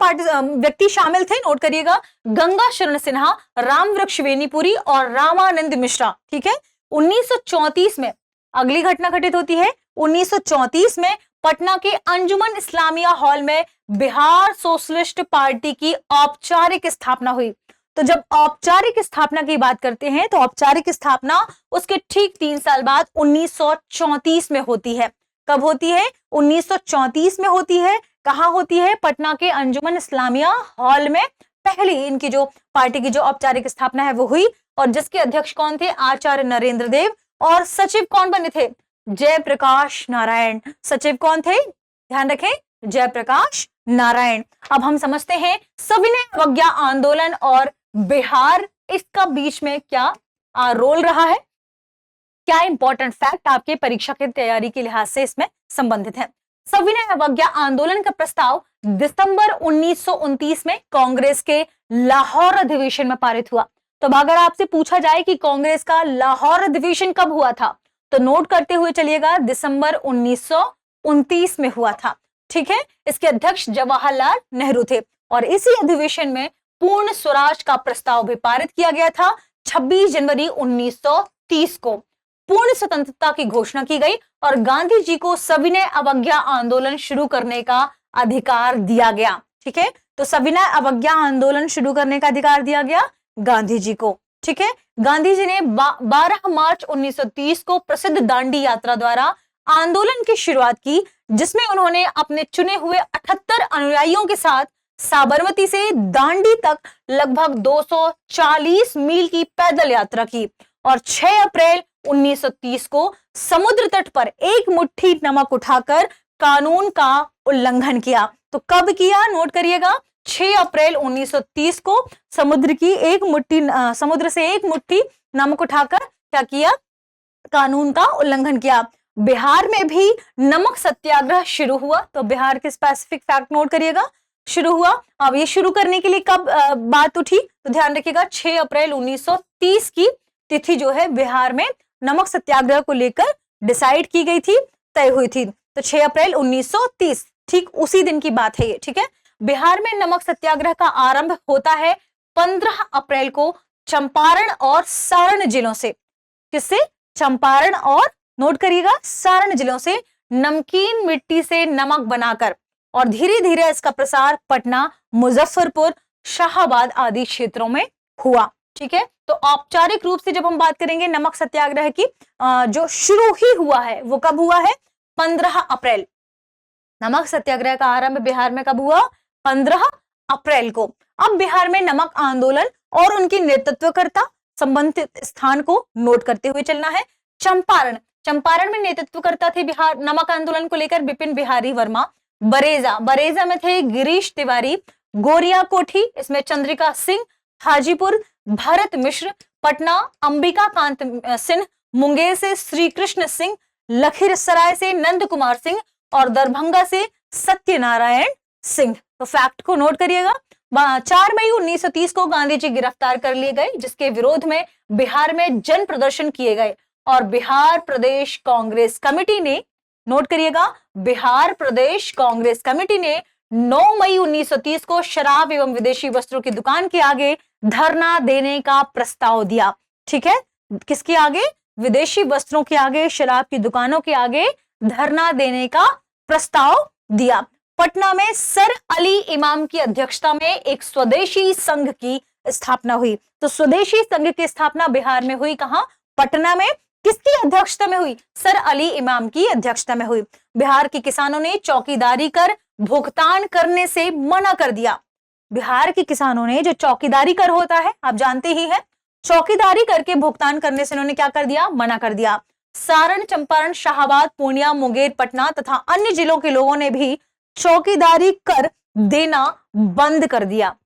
व्यक्ति शामिल थे, नोट करिएगा, गंगा शरण सिन्हा, रामवृक्ष वेनीपुरी और रामानंद मिश्रा। ठीक है। 1934 में अगली घटना घटित होती है। 1934 में पटना के अंजुमन इस्लामिया हॉल में बिहार सोशलिस्ट पार्टी की औपचारिक स्थापना हुई। तो जब औपचारिक स्थापना की बात करते हैं तो औपचारिक स्थापना उसके ठीक 3 साल बाद 1934 में होती है। कब होती है, 1934 में होती है। कहां होती है, पटना के अंजुमन इस्लामिया हॉल में पहली इनकी जो पार्टी की जो औपचारिक स्थापना है वो हुई और जिसके अध्यक्ष कौन थे, आचार्य नरेंद्र देव, और सचिव कौन बने थे, जयप्रकाश नारायण। सचिव कौन थे, ध्यान रखें, जयप्रकाश नारायण। अब हम समझते हैं सविनय अवज्ञा आंदोलन और बिहार, इसका बीच में क्या रोल रहा है, क्या इंपॉर्टेंट फैक्ट आपके परीक्षा की तैयारी के लिहाज से इसमें संबंधित है। सविनय अवज्ञा आंदोलन का प्रस्ताव दिसंबर 1929 में कांग्रेस के लाहौर अधिवेशन में पारित हुआ। तो अब अगर आपसे पूछा जाए कि कांग्रेस का लाहौर अधिवेशन कब हुआ था, तो नोट करते हुए चलिएगा, दिसंबर 1929 में हुआ था। ठीक है, इसके अध्यक्ष जवाहरलाल नेहरू थे और इसी अधिवेशन में पूर्ण स्वराज का प्रस्ताव भी पारित किया गया था। 26 जनवरी 1930 को पूर्ण स्वतंत्रता की घोषणा की गई और गांधी जी को सविनय अवज्ञा आंदोलन शुरू करने का अधिकार दिया गया। ठीक है, तो सविनय अवज्ञा आंदोलन शुरू करने का अधिकार दिया गया गांधी जी को। ठीक है, गांधी जी ने 12 मार्च 1930 को प्रसिद्ध दांडी यात्रा द्वारा आंदोलन की शुरुआत की, जिसमें उन्होंने अपने चुने हुए 78 अनुयायियों के साथ साबरमती से दांडी तक लगभग 240 मील की पैदल यात्रा की और 6 अप्रैल 1930 को समुद्र तट पर एक मुट्ठी नमक उठाकर कानून का उल्लंघन किया। तो कब किया, नोट करिएगा, 6 अप्रैल 1930 को समुद्र से एक मुट्ठी नमक उठाकर क्या किया, कानून का उल्लंघन किया। बिहार में भी नमक सत्याग्रह शुरू हुआ। तो बिहार के स्पेसिफिक फैक्ट नोट करिएगा, शुरू हुआ। अब ये शुरू करने के लिए कब बात उठी, तो ध्यान रखिएगा 6 अप्रैल 1930 की तिथि जो है बिहार में नमक सत्याग्रह को लेकर डिसाइड की गई थी, तय हुई थी। तो 6 अप्रैल 1930 ठीक उसी दिन की बात है ये। ठीक है, बिहार में नमक सत्याग्रह का आरंभ होता है 15 अप्रैल को चंपारण और सारण जिलों से। किससे, चंपारण और, नोट करिएगा, सारण जिलों से नमकीन मिट्टी से नमक बनाकर, और धीरे धीरे इसका प्रसार पटना, मुजफ्फरपुर, शाहाबाद आदि क्षेत्रों में हुआ। ठीक है, तो औपचारिक रूप से जब हम बात करेंगे नमक सत्याग्रह की, जो शुरू ही हुआ है वो कब हुआ है, 15 अप्रैल। नमक सत्याग्रह का आरंभ बिहार में कब हुआ, 15 अप्रैल को। अब बिहार में नमक आंदोलन और उनकी नेतृत्वकर्ता संबंधित स्थान को नोट करते हुए चलना है। चंपारण में नेतृत्वकर्ता थे बिहार नमक आंदोलन को लेकर विपिन बिहारी वर्मा। बरेजा में थे गिरीश तिवारी। गोरिया कोठी, इसमें चंद्रिका सिंह। हाजीपुर भरत मिश्र। पटना अंबिका कांत सिंह। मुंगेर से श्री कृष्ण सिंह। लखीसराय से नंद कुमार सिंह और दरभंगा से सत्यनारायण सिंह। तो फैक्ट को नोट करिएगा। 4 मई 1930 को गांधी जी गिरफ्तार कर लिए गए, जिसके विरोध में बिहार में जन प्रदर्शन किए गए और बिहार प्रदेश कांग्रेस कमेटी ने, नोट करिएगा, बिहार प्रदेश कांग्रेस कमेटी ने 9 मई 1930 को शराब एवं विदेशी वस्त्रों की दुकान के आगे धरना देने का प्रस्ताव दिया। ठीक है, किसके आगे, विदेशी वस्त्रों के आगे, शराब की दुकानों के आगे धरना देने का प्रस्ताव दिया। पटना में सर अली इमाम की अध्यक्षता में एक स्वदेशी संघ की स्थापना हुई। तो स्वदेशी संघ की स्थापना बिहार में हुई, कहां, पटना में। किसकी अध्यक्षता में हुई, सर अली इमाम की अध्यक्षता में हुई। बिहार के किसानों ने चौकीदारी कर भुगतान करने से मना कर दिया। बिहार के किसानों ने, जो चौकीदारी कर होता है आप जानते ही हैं, चौकीदारी करके भुगतान करने से उन्होंने क्या कर दिया, मना कर दिया। सारण, चंपारण, शाहाबाद, पूर्णिया, मुंगेर, पटना तथा अन्य जिलों के लोगों ने भी चौकीदारी कर देना बंद कर दिया।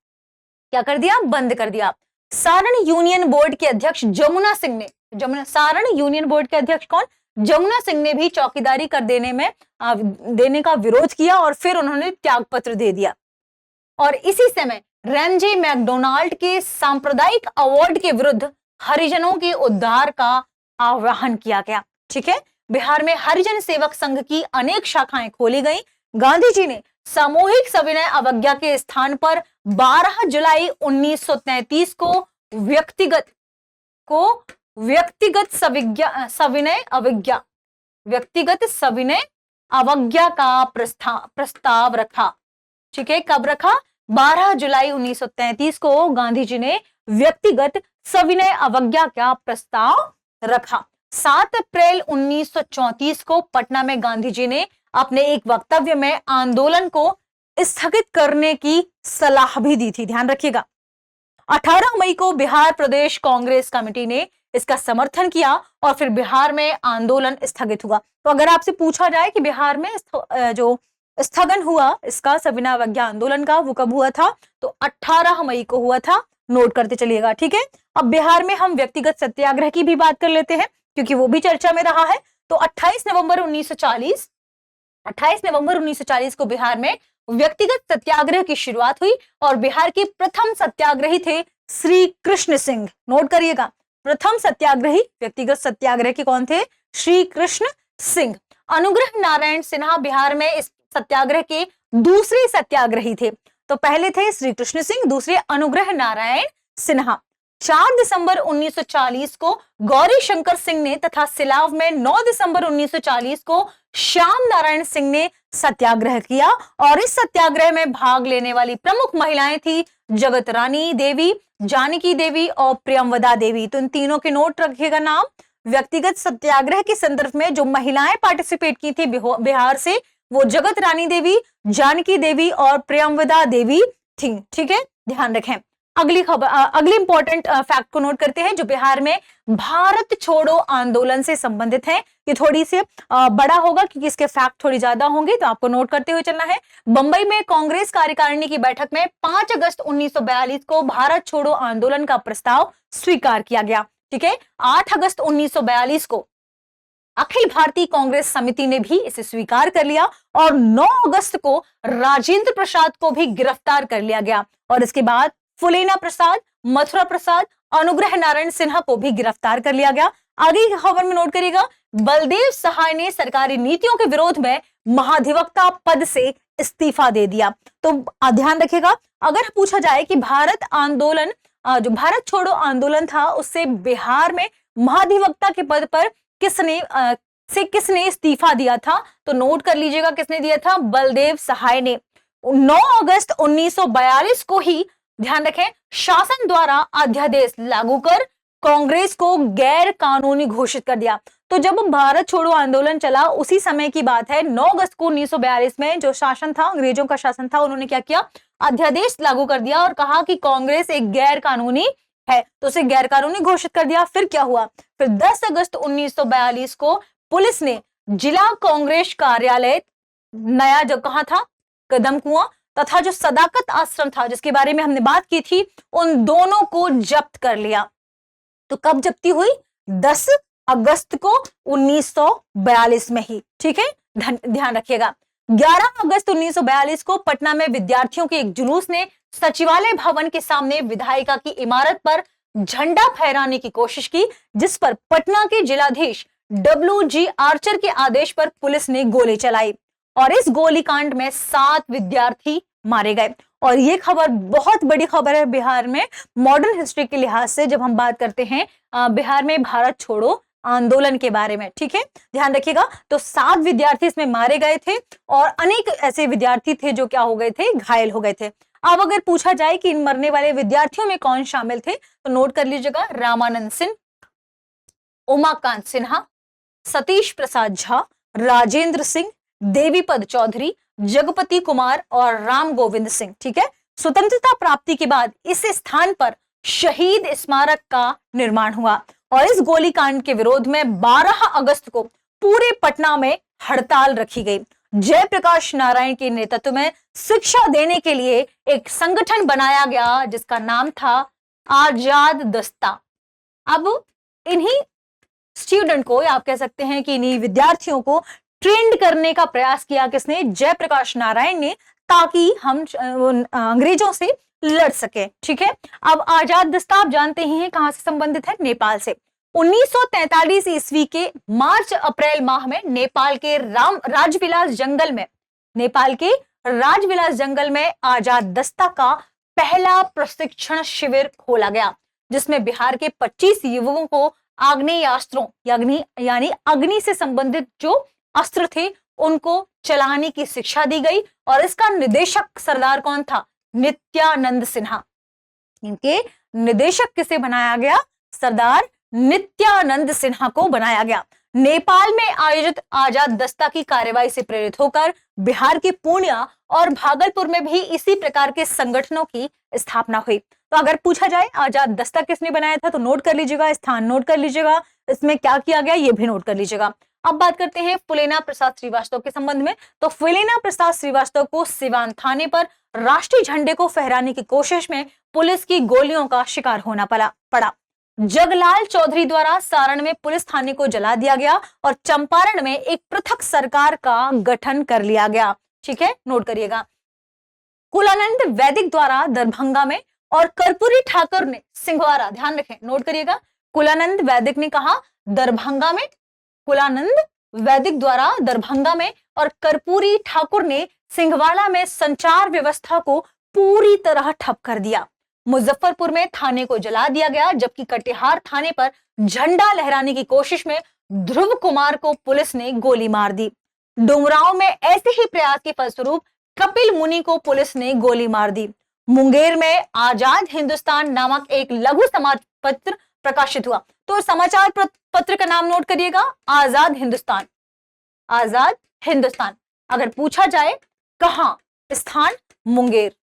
क्या कर दिया, बंद कर दिया। सारण यूनियन बोर्ड के अध्यक्ष जमुना सिंह ने, सारण यूनियन बोर्ड के अध्यक्ष कौन, जमुना सिंह ने भी चौकीदारी कर देने का विरोध किया और फिर उन्होंने त्याग पत्र दे दिया। और इसी समय रैमजे मैकडोनाल्ड के सांप्रदायिक अवार्ड के विरुद्ध हरिजनों के उद्धार का आह्वान किया गया। ठीक है, बिहार में हरिजन सेवक संघ की अनेक शाखाएं खोली गई। गांधी जी ने सामूहिक सविनय अवज्ञा के स्थान पर 12 जुलाई 1933 को व्यक्तिगत सविनय अवज्ञा का प्रस्ताव रखा। ठीक है, कब रखा, 12 जुलाई 1933 को गांधी जी ने व्यक्तिगत सविनय अवज्ञा का प्रस्ताव रखा। 7 अप्रैल 1934 को पटना में गांधी जी ने अपने एक वक्तव्य में आंदोलन को स्थगित करने की सलाह भी दी थी, ध्यान रखिएगा। 18 मई को बिहार प्रदेश कांग्रेस कमेटी ने इसका समर्थन किया और फिर बिहार में आंदोलन स्थगित हुआ। तो अगर आपसे पूछा जाए कि बिहार में जो स्थगन हुआ इसका सविनय अवज्ञा आंदोलन का, वो कब हुआ था, तो 18 मई को हुआ था, नोट करते चलिएगा। ठीक है, अब बिहार में हम व्यक्तिगत सत्याग्रह की भी बात कर लेते हैं क्योंकि वो भी चर्चा में रहा है। तो 28 नवंबर 1940 को बिहार में व्यक्तिगत सत्याग्रह की शुरुआत हुई और बिहार के प्रथम सत्याग्रही थे श्री कृष्ण सिंह। नोट करिएगा, प्रथम सत्याग्रही व्यक्तिगत सत्याग्रह के कौन थे? श्री कृष्ण सिंह। अनुग्रह नारायण सिन्हा बिहार में इस सत्याग्रह के दूसरे सत्याग्रही थे। तो पहले थे श्री कृष्ण सिंह, दूसरे अनुग्रह नारायण सिन्हा। 4 दिसंबर 1940 को गौरी शंकर सिंह ने तथा सिलाव में 9 दिसंबर 1940 को श्याम नारायण सिंह ने सत्याग्रह किया और इस सत्याग्रह में भाग लेने वाली प्रमुख महिलाएं थी जगत रानी देवी, जानकी देवी और प्रियंवदा देवी। तो इन तीनों के नोट रखिएगा नाम। व्यक्तिगत सत्याग्रह के संदर्भ में जो महिलाएं पार्टिसिपेट की थी बिहार से, वो जगत रानी देवी, जानकी देवी और प्रियंवदा देवी थी। ठीक है, ध्यान रखें। अगली खबर, अगली इंपॉर्टेंट फैक्ट को नोट करते हैं जो बिहार में भारत छोड़ो आंदोलन से संबंधित है। ये थोड़ी सी बड़ा होगा क्योंकि इसके फैक्ट थोड़ी ज्यादा होंगे, तो आपको नोट करते हुए चलना है। बंबई में कांग्रेस कार्यकारिणी की बैठक में 5 अगस्त 1942 को भारत छोड़ो आंदोलन का प्रस्ताव स्वीकार किया गया। ठीक है, 8 अगस्त 1942 को अखिल भारतीय कांग्रेस समिति ने भी इसे स्वीकार कर लिया और 9 अगस्त को राजेंद्र प्रसाद को भी गिरफ्तार कर लिया गया और इसके बाद फुलेना प्रसाद, मथुरा प्रसाद, अनुग्रह नारायण सिन्हा को भी गिरफ्तार कर लिया गया। आगे की खबर में नोट करिएगा, बलदेव सहाय ने सरकारी नीतियों के विरोध में महाधिवक्ता पद से इस्तीफा दे दिया। तो ध्यान रखिएगा, अगर पूछा जाए कि भारत आंदोलन, जो भारत छोड़ो आंदोलन था, उससे बिहार में महाधिवक्ता के पद पर किसने इस्तीफा दिया था, तो नोट कर लीजिएगा किसने दिया था? बलदेव सहाय ने। 9 अगस्त 1942 को ही, ध्यान रखें, शासन द्वारा अध्यादेश लागू कर कांग्रेस को गैर कानूनी घोषित कर दिया। तो जब भारत छोड़ो आंदोलन चला उसी समय की बात है, 9 अगस्त को 1942 में जो शासन था, अंग्रेजों का शासन था, उन्होंने क्या किया? अध्यादेश लागू कर दिया और कहा कि कांग्रेस एक गैर कानूनी है, तो उसे गैर कानूनी घोषित कर दिया। फिर क्या हुआ? फिर 10 अगस्त 1942 को पुलिस ने जिला कांग्रेस कार्यालय नया, जो कहां था, कदम कुआं, तथा जो सदाकत आश्रम था जिसके बारे में हमने बात की थी, उन दोनों को जब्त कर लिया। तो कब जब्ती हुई? 10 अगस्त को 1942 में ही। ठीक है, ध्यान रखिएगा। 11 अगस्त 1942 को पटना में विद्यार्थियों के एक जुलूस ने सचिवालय भवन के सामने विधायिका की इमारत पर झंडा फहराने की कोशिश की, जिस पर पटना के जिलाधीश WG आर्चर के आदेश पर पुलिस ने गोली चलाई और इस गोलीकांड में 7 विद्यार्थी मारे गए। और ये खबर बहुत बड़ी खबर है बिहार में मॉडर्न हिस्ट्री के लिहाज से, जब हम बात करते हैं बिहार में भारत छोड़ो आंदोलन के बारे में। ठीक है, ध्यान रखिएगा। तो 7 विद्यार्थी इसमें मारे गए थे और अनेक ऐसे विद्यार्थी थे जो क्या हो गए थे? घायल हो गए थे। अब अगर पूछा जाए कि इन मरने वाले विद्यार्थियों में कौन शामिल थे, तो नोट कर लीजिएगा, रामानंद सिंह, उमाकांत सिन्हा, सतीश प्रसाद झा, राजेंद्र सिंह, देवीपद चौधरी, जगपति कुमार और राम गोविंद सिंह। ठीक है, स्वतंत्रता प्राप्ति के बाद इस स्थान पर शहीद स्मारक का निर्माण हुआ और इस गोलीकांड के विरोध में 12 अगस्त को पूरे पटना में हड़ताल रखी गई। जयप्रकाश नारायण के नेतृत्व में शिक्षा देने के लिए एक संगठन बनाया गया जिसका नाम था आजाद दस्ता। अब इन्हीं स्टूडेंट को, या आप कह सकते हैं कि इन्हीं विद्यार्थियों को ट्रेंड करने का प्रयास किया किसने? जयप्रकाश नारायण ने, ताकि हम अंग्रेजों से लड़ सके। ठीक है, अब आजाद दस्ता आप जानते ही हैं कहां से संबंधित है? नेपाल से। 1943 ईस्वी के मार्च अप्रैल माह में नेपाल के राजविलास जंगल में आजाद दस्ता का पहला प्रशिक्षण शिविर खोला गया, जिसमें बिहार के 25 युवकों को आग्नेयास्त्रों यानी अग्नि से संबंधित जो अस्त्र थे उनको चलाने की शिक्षा दी गई और इसका निदेशक सरदार कौन था? नित्यानंद सिन्हा। इनके निदेशक किसे बनाया गया? सरदार नित्यानंद सिन्हा को बनाया गया। नेपाल में आयोजित आजाद दस्ता की कार्यवाही से प्रेरित होकर बिहार के पूर्णिया और भागलपुर में भी इसी प्रकार के संगठनों की स्थापना हुई। तो अगर पूछा जाए आजाद दस्ता किसने बनाया था, तो नोट कर लीजिएगा, स्थान नोट कर लीजिएगा, इसमें क्या किया गया ये भी नोट कर लीजिएगा। अब बात करते हैं फुलेना प्रसाद श्रीवास्तव के संबंध में। तो फुलेना प्रसाद श्रीवास्तव को सिवान थाने पर राष्ट्रीय झंडे को फहराने की कोशिश में पुलिस की गोलियों का शिकार होना पड़ा। जगलाल चौधरी द्वारा सारण में पुलिस थाने को जला दिया गया और चंपारण में एक पृथक सरकार का गठन कर लिया गया। ठीक है, नोट करिएगा। कुलानंद वैदिक द्वारा दरभंगा में और कर्पूरी ठाकुर ने सिंहवाड़ा, ध्यान रखें, नोट करिएगा, कुलानंद वैदिक ने कहा दरभंगा में, कुलानंद वैदिक द्वारा दरभंगा में और कर्पूरी ठाकुर ने सिंहवाड़ा में संचार व्यवस्था को पूरी तरह ठप कर दिया। मुजफ्फरपुर में थाने को जला दिया गया, जबकि कटिहार थाने पर झंडा लहराने की कोशिश में ध्रुव कुमार को पुलिस ने गोली मार दी। डुमरांव में ऐसे ही प्रयास के फलस्वरूप कपिल मुनि को पुलिस ने गोली मार दी। मुंगेर में आजाद हिंदुस्तान नामक एक लघु समाचार पत्र प्रकाशित हुआ। तो समाचार पत्र का नाम नोट करिएगा, आजाद हिंदुस्तान। आजाद हिंदुस्तान। अगर पूछा जाए कहां, स्थान मुंगेर,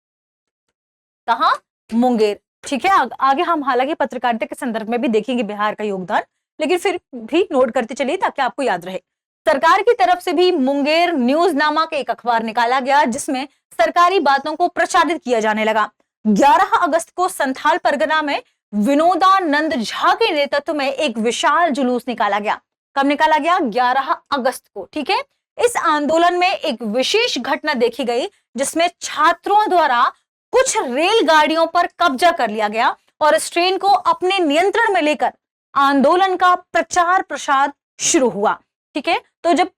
कहां मुंगेर, ठीक है। आगे हम हालांकि पत्रकारिता के संदर्भ में भी देखेंगे बिहार का योगदान, लेकिन फिर भी नोट करते चलिए ताकि आपको याद रहे। सरकार की तरफ से भी मुंगेर न्यूज नामक एक अखबार निकाला गया, जिसमें सरकारी बातों को प्रचारित किया जाने लगा। 11 अगस्त को संथाल परगना में विनोदानंद झा के नेतृत्व में एक विशाल जुलूस निकाला गया। कब निकाला गया? 11 अगस्त को, ठीक है। इस आंदोलन में एक विशेष घटना देखी गई, जिसमें छात्रों द्वारा कुछ रेलगाड़ियों पर कब्जा कर लिया गया और इस ट्रेन को अपने नियंत्रण में लेकर आंदोलन का प्रचार प्रसार शुरू हुआ, ठीक है। तो जब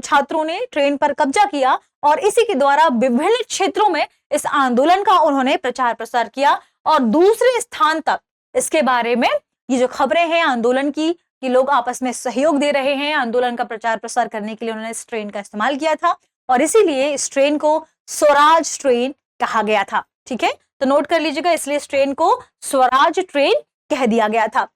छात्रों ने ट्रेन पर कब्जा किया और इसी के द्वारा विभिन्न क्षेत्रों में इस आंदोलन का उन्होंने प्रचार प्रसार किया और दूसरे स्थान तक इसके बारे में ये जो खबरें हैं आंदोलन की कि लोग आपस में सहयोग दे रहे हैं, आंदोलन का प्रचार प्रसार करने के लिए उन्होंने इस ट्रेन का इस्तेमाल किया था और इसीलिए इस ट्रेन को स्वराज ट्रेन कहा गया था, ठीक है। तो नोट कर लीजिएगा, इसलिए इस ट्रेन को स्वराज ट्रेन कह दिया गया था।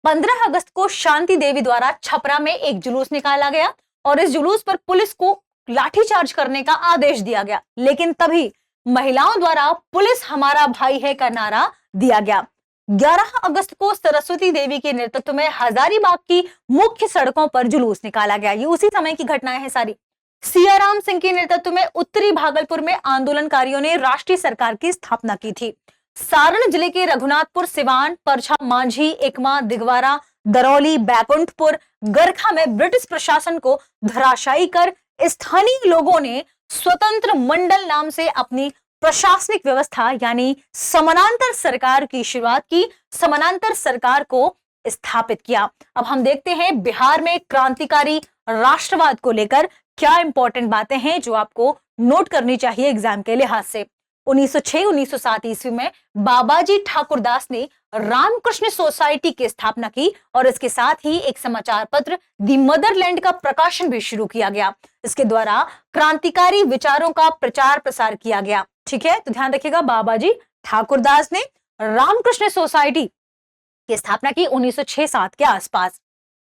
15 अगस्त को शांति देवी द्वारा छपरा में एक जुलूस निकाला गया और इस जुलूस पर पुलिस को लाठीचार्ज करने का आदेश दिया गया, लेकिन तभी महिलाओं द्वारा पुलिस हमारा भाई है का नारा दिया गया। 11 अगस्त को सरस्वती देवी के नेतृत्व में हजारीबाग की मुख्य सड़कों पर जुलूस निकाला गया। ये उसी समय की घटनाएं हैं सारी। सियाराम सिंह के नेतृत्व में उत्तरी भागलपुर में आंदोलनकारियों ने राष्ट्रीय सरकार की स्थापना की थी। सारण जिले के रघुनाथपुर, सिवान, परछा, मांझी, एकमा, दिगवारा, दरौली, बैकुंठपुर, गरखा में ब्रिटिश प्रशासन को धराशायी कर स्थानीय लोगों ने स्वतंत्र मंडल नाम से अपनी प्रशासनिक व्यवस्था यानी समानांतर सरकार की शुरुआत की, समानांतर सरकार को स्थापित किया। अब हम देखते हैं बिहार में क्रांतिकारी राष्ट्रवाद को लेकर क्या इंपॉर्टेंट बातें हैं जो आपको नोट करनी चाहिए एग्जाम के लिहाज से। 1906-1907 ईस्वी में बाबाजी ठाकुरदास ने रामकृष्ण सोसाइटी की स्थापना की और इसके साथ ही एक समाचार पत्र दी मदरलैंड का प्रकाशन भी शुरू किया गया। इसके द्वारा क्रांतिकारी विचारों का प्रचार प्रसार किया गया, ठीक है। तो ध्यान रखिएगा, बाबाजी ठाकुरदास ने रामकृष्ण सोसाइटी की स्थापना की 1906-07 के आसपास।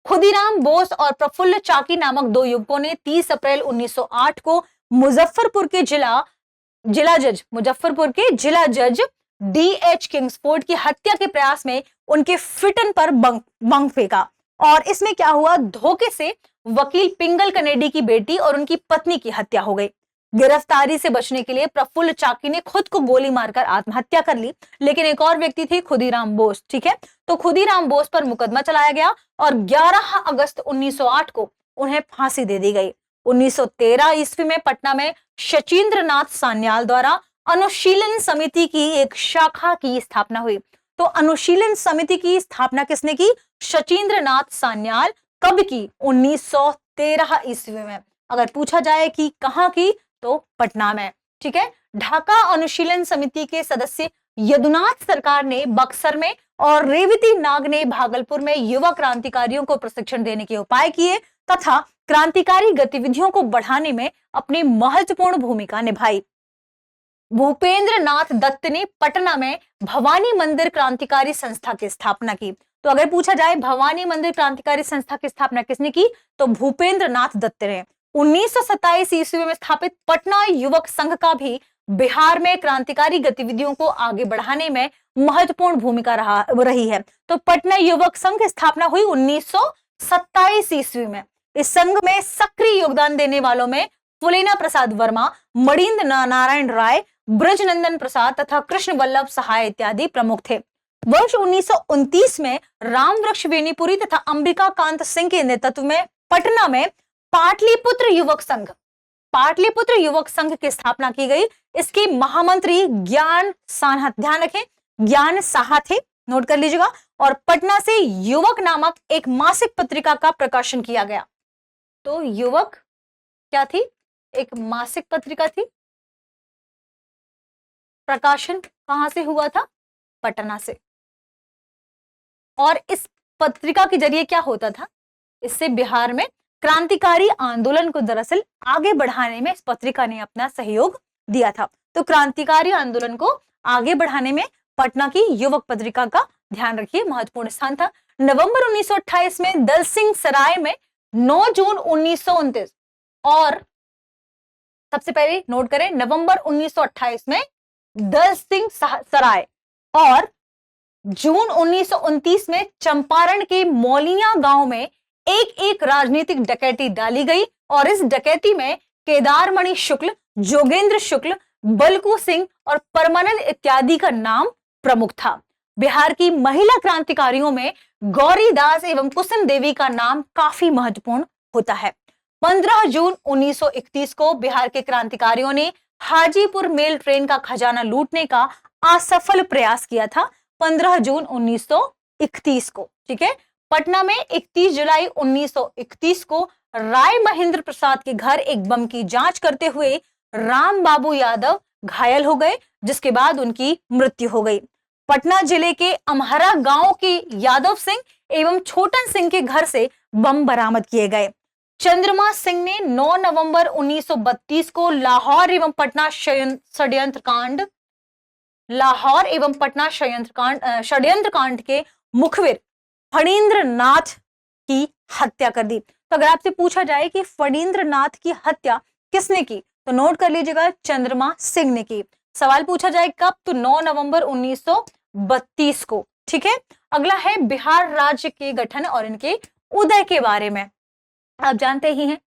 खुदीराम बोस और प्रफुल्ल चाकी नामक दो युवकों ने 30 अप्रैल 1908 को मुजफ्फरपुर के जिला जज D.H. किंग्सफोर्ड की हत्या के प्रयास में उनके फिटन पर बम फेंका और इसमें क्या हुआ, धोखे से वकील पिंगल कनेडी की बेटी और उनकी पत्नी की हत्या हो गई। गिरफ्तारी से बचने के लिए प्रफुल्ल चाकी ने खुद को गोली मारकर आत्महत्या कर ली, लेकिन एक और व्यक्ति थे खुदीराम बोस, ठीक है। तो खुदीराम बोस पर मुकदमा चलाया गया और 11 अगस्त 1908 को उन्हें फांसी दे दी गई। 1913 ईस्वी में पटना में शचीन्द्र नाथ सान्याल द्वारा अनुशीलन समिति की एक शाखा की स्थापना हुई। तो अनुशीलन समिति की स्थापना किसने की? शचीन्द्र नाथ सान्याल। कब की? 1913 ईस्वी में। अगर पूछा जाए कि कहां की, तो पटना में, ठीक है। ढाका अनुशीलन समिति के सदस्य यदुनाथ सरकार ने बक्सर में और रेवती नाग ने भागलपुर में युवा क्रांतिकारियों को प्रशिक्षण देने के उपाय किए तथा क्रांतिकारी गतिविधियों को बढ़ाने में अपनी महत्वपूर्ण भूमिका निभाई। भूपेंद्र नाथ दत्त ने पटना में भवानी मंदिर क्रांतिकारी संस्था की स्थापना की। तो अगर पूछा जाए भवानी मंदिर क्रांतिकारी संस्था की स्थापना किसने की, तो भूपेंद्र नाथ दत्त ने। 1927 ईस्वी में स्थापित पटना युवक संघ का भी बिहार में क्रांतिकारी गतिविधियों को आगे बढ़ाने में महत्वपूर्ण भूमिका रही है। तो पटना युवक संघ की स्थापना हुई 1927 ईस्वी में। इस संघ में सक्रिय योगदान देने वालों में फुलेना प्रसाद वर्मा, मणिंद्र नारायण राय, ब्रजनंदन प्रसाद तथा कृष्ण वल्लभ सहाय इत्यादि प्रमुख थे। वर्ष 1929 में रामवृक्ष वेणीपुरी तथा अंबिका कांत सिंह के नेतृत्व में पटना में पाटलिपुत्र युवक संघ पाटलिपुत्र युवक संघ की स्थापना की गई। इसके महामंत्री ज्ञान साहा, ध्यान रखें ज्ञान साहा थे, नोट कर लीजिएगा। और पटना से युवक नामक एक मासिक पत्रिका का प्रकाशन किया गया। तो युवक क्या थी? एक मासिक पत्रिका थी। प्रकाशन कहां से हुआ था? पटना से। और इस पत्रिका के जरिए क्या होता था? इससे बिहार में क्रांतिकारी आंदोलन को दरअसल आगे बढ़ाने में इस पत्रिका ने अपना सहयोग दिया था। तो क्रांतिकारी आंदोलन को आगे बढ़ाने में पटना की युवक पत्रिका का ध्यान रखिए महत्वपूर्ण स्थान था। नवंबर 1928 में दल सिंह सराय में 9 जून 1929 और सबसे पहले नोट करें नवंबर 1928 में दल सिंह सराय और जून 1929 में चंपारण के मौलिया गांव में एक राजनीतिक डकैती डाली गई और इस डकैती में केदारमणि शुक्ल, जोगेंद्र शुक्ल, बलकू सिंह और परमानंद इत्यादि का नाम प्रमुख था। बिहार की महिला क्रांतिकारियों में गौरी दास एवं कुसुम देवी का नाम काफी महत्वपूर्ण होता है। 15 जून 1931 को बिहार के क्रांतिकारियों ने हाजीपुर मेल ट्रेन का खजाना लूटने का असफल प्रयास किया था। 15 जून 1931 को, ठीक है। पटना में 31 जुलाई 1931 को राय महेंद्र प्रसाद के घर एक बम की जांच करते हुए राम बाबू यादव घायल हो गए, जिसके बाद उनकी मृत्यु हो गई। पटना जिले के अमहरा गांव के यादव सिंह एवं छोटन सिंह के घर से बम बरामद किए गए। चंद्रमा सिंह ने 9 नवंबर 1932 को लाहौर एवं पटना षड्यंत्र कांड के मुखबिर फणींद्र नाथ की हत्या कर दी। तो अगर आपसे पूछा जाए कि फणींद्र नाथ की हत्या किसने की, तो नोट कर लीजिएगा चंद्रमा सिंह ने की। सवाल पूछा जाए कब, तो 9 नवंबर 1932 को, ठीक है। अगला है बिहार राज्य के गठन और इनके उदय के बारे में। आप जानते ही हैं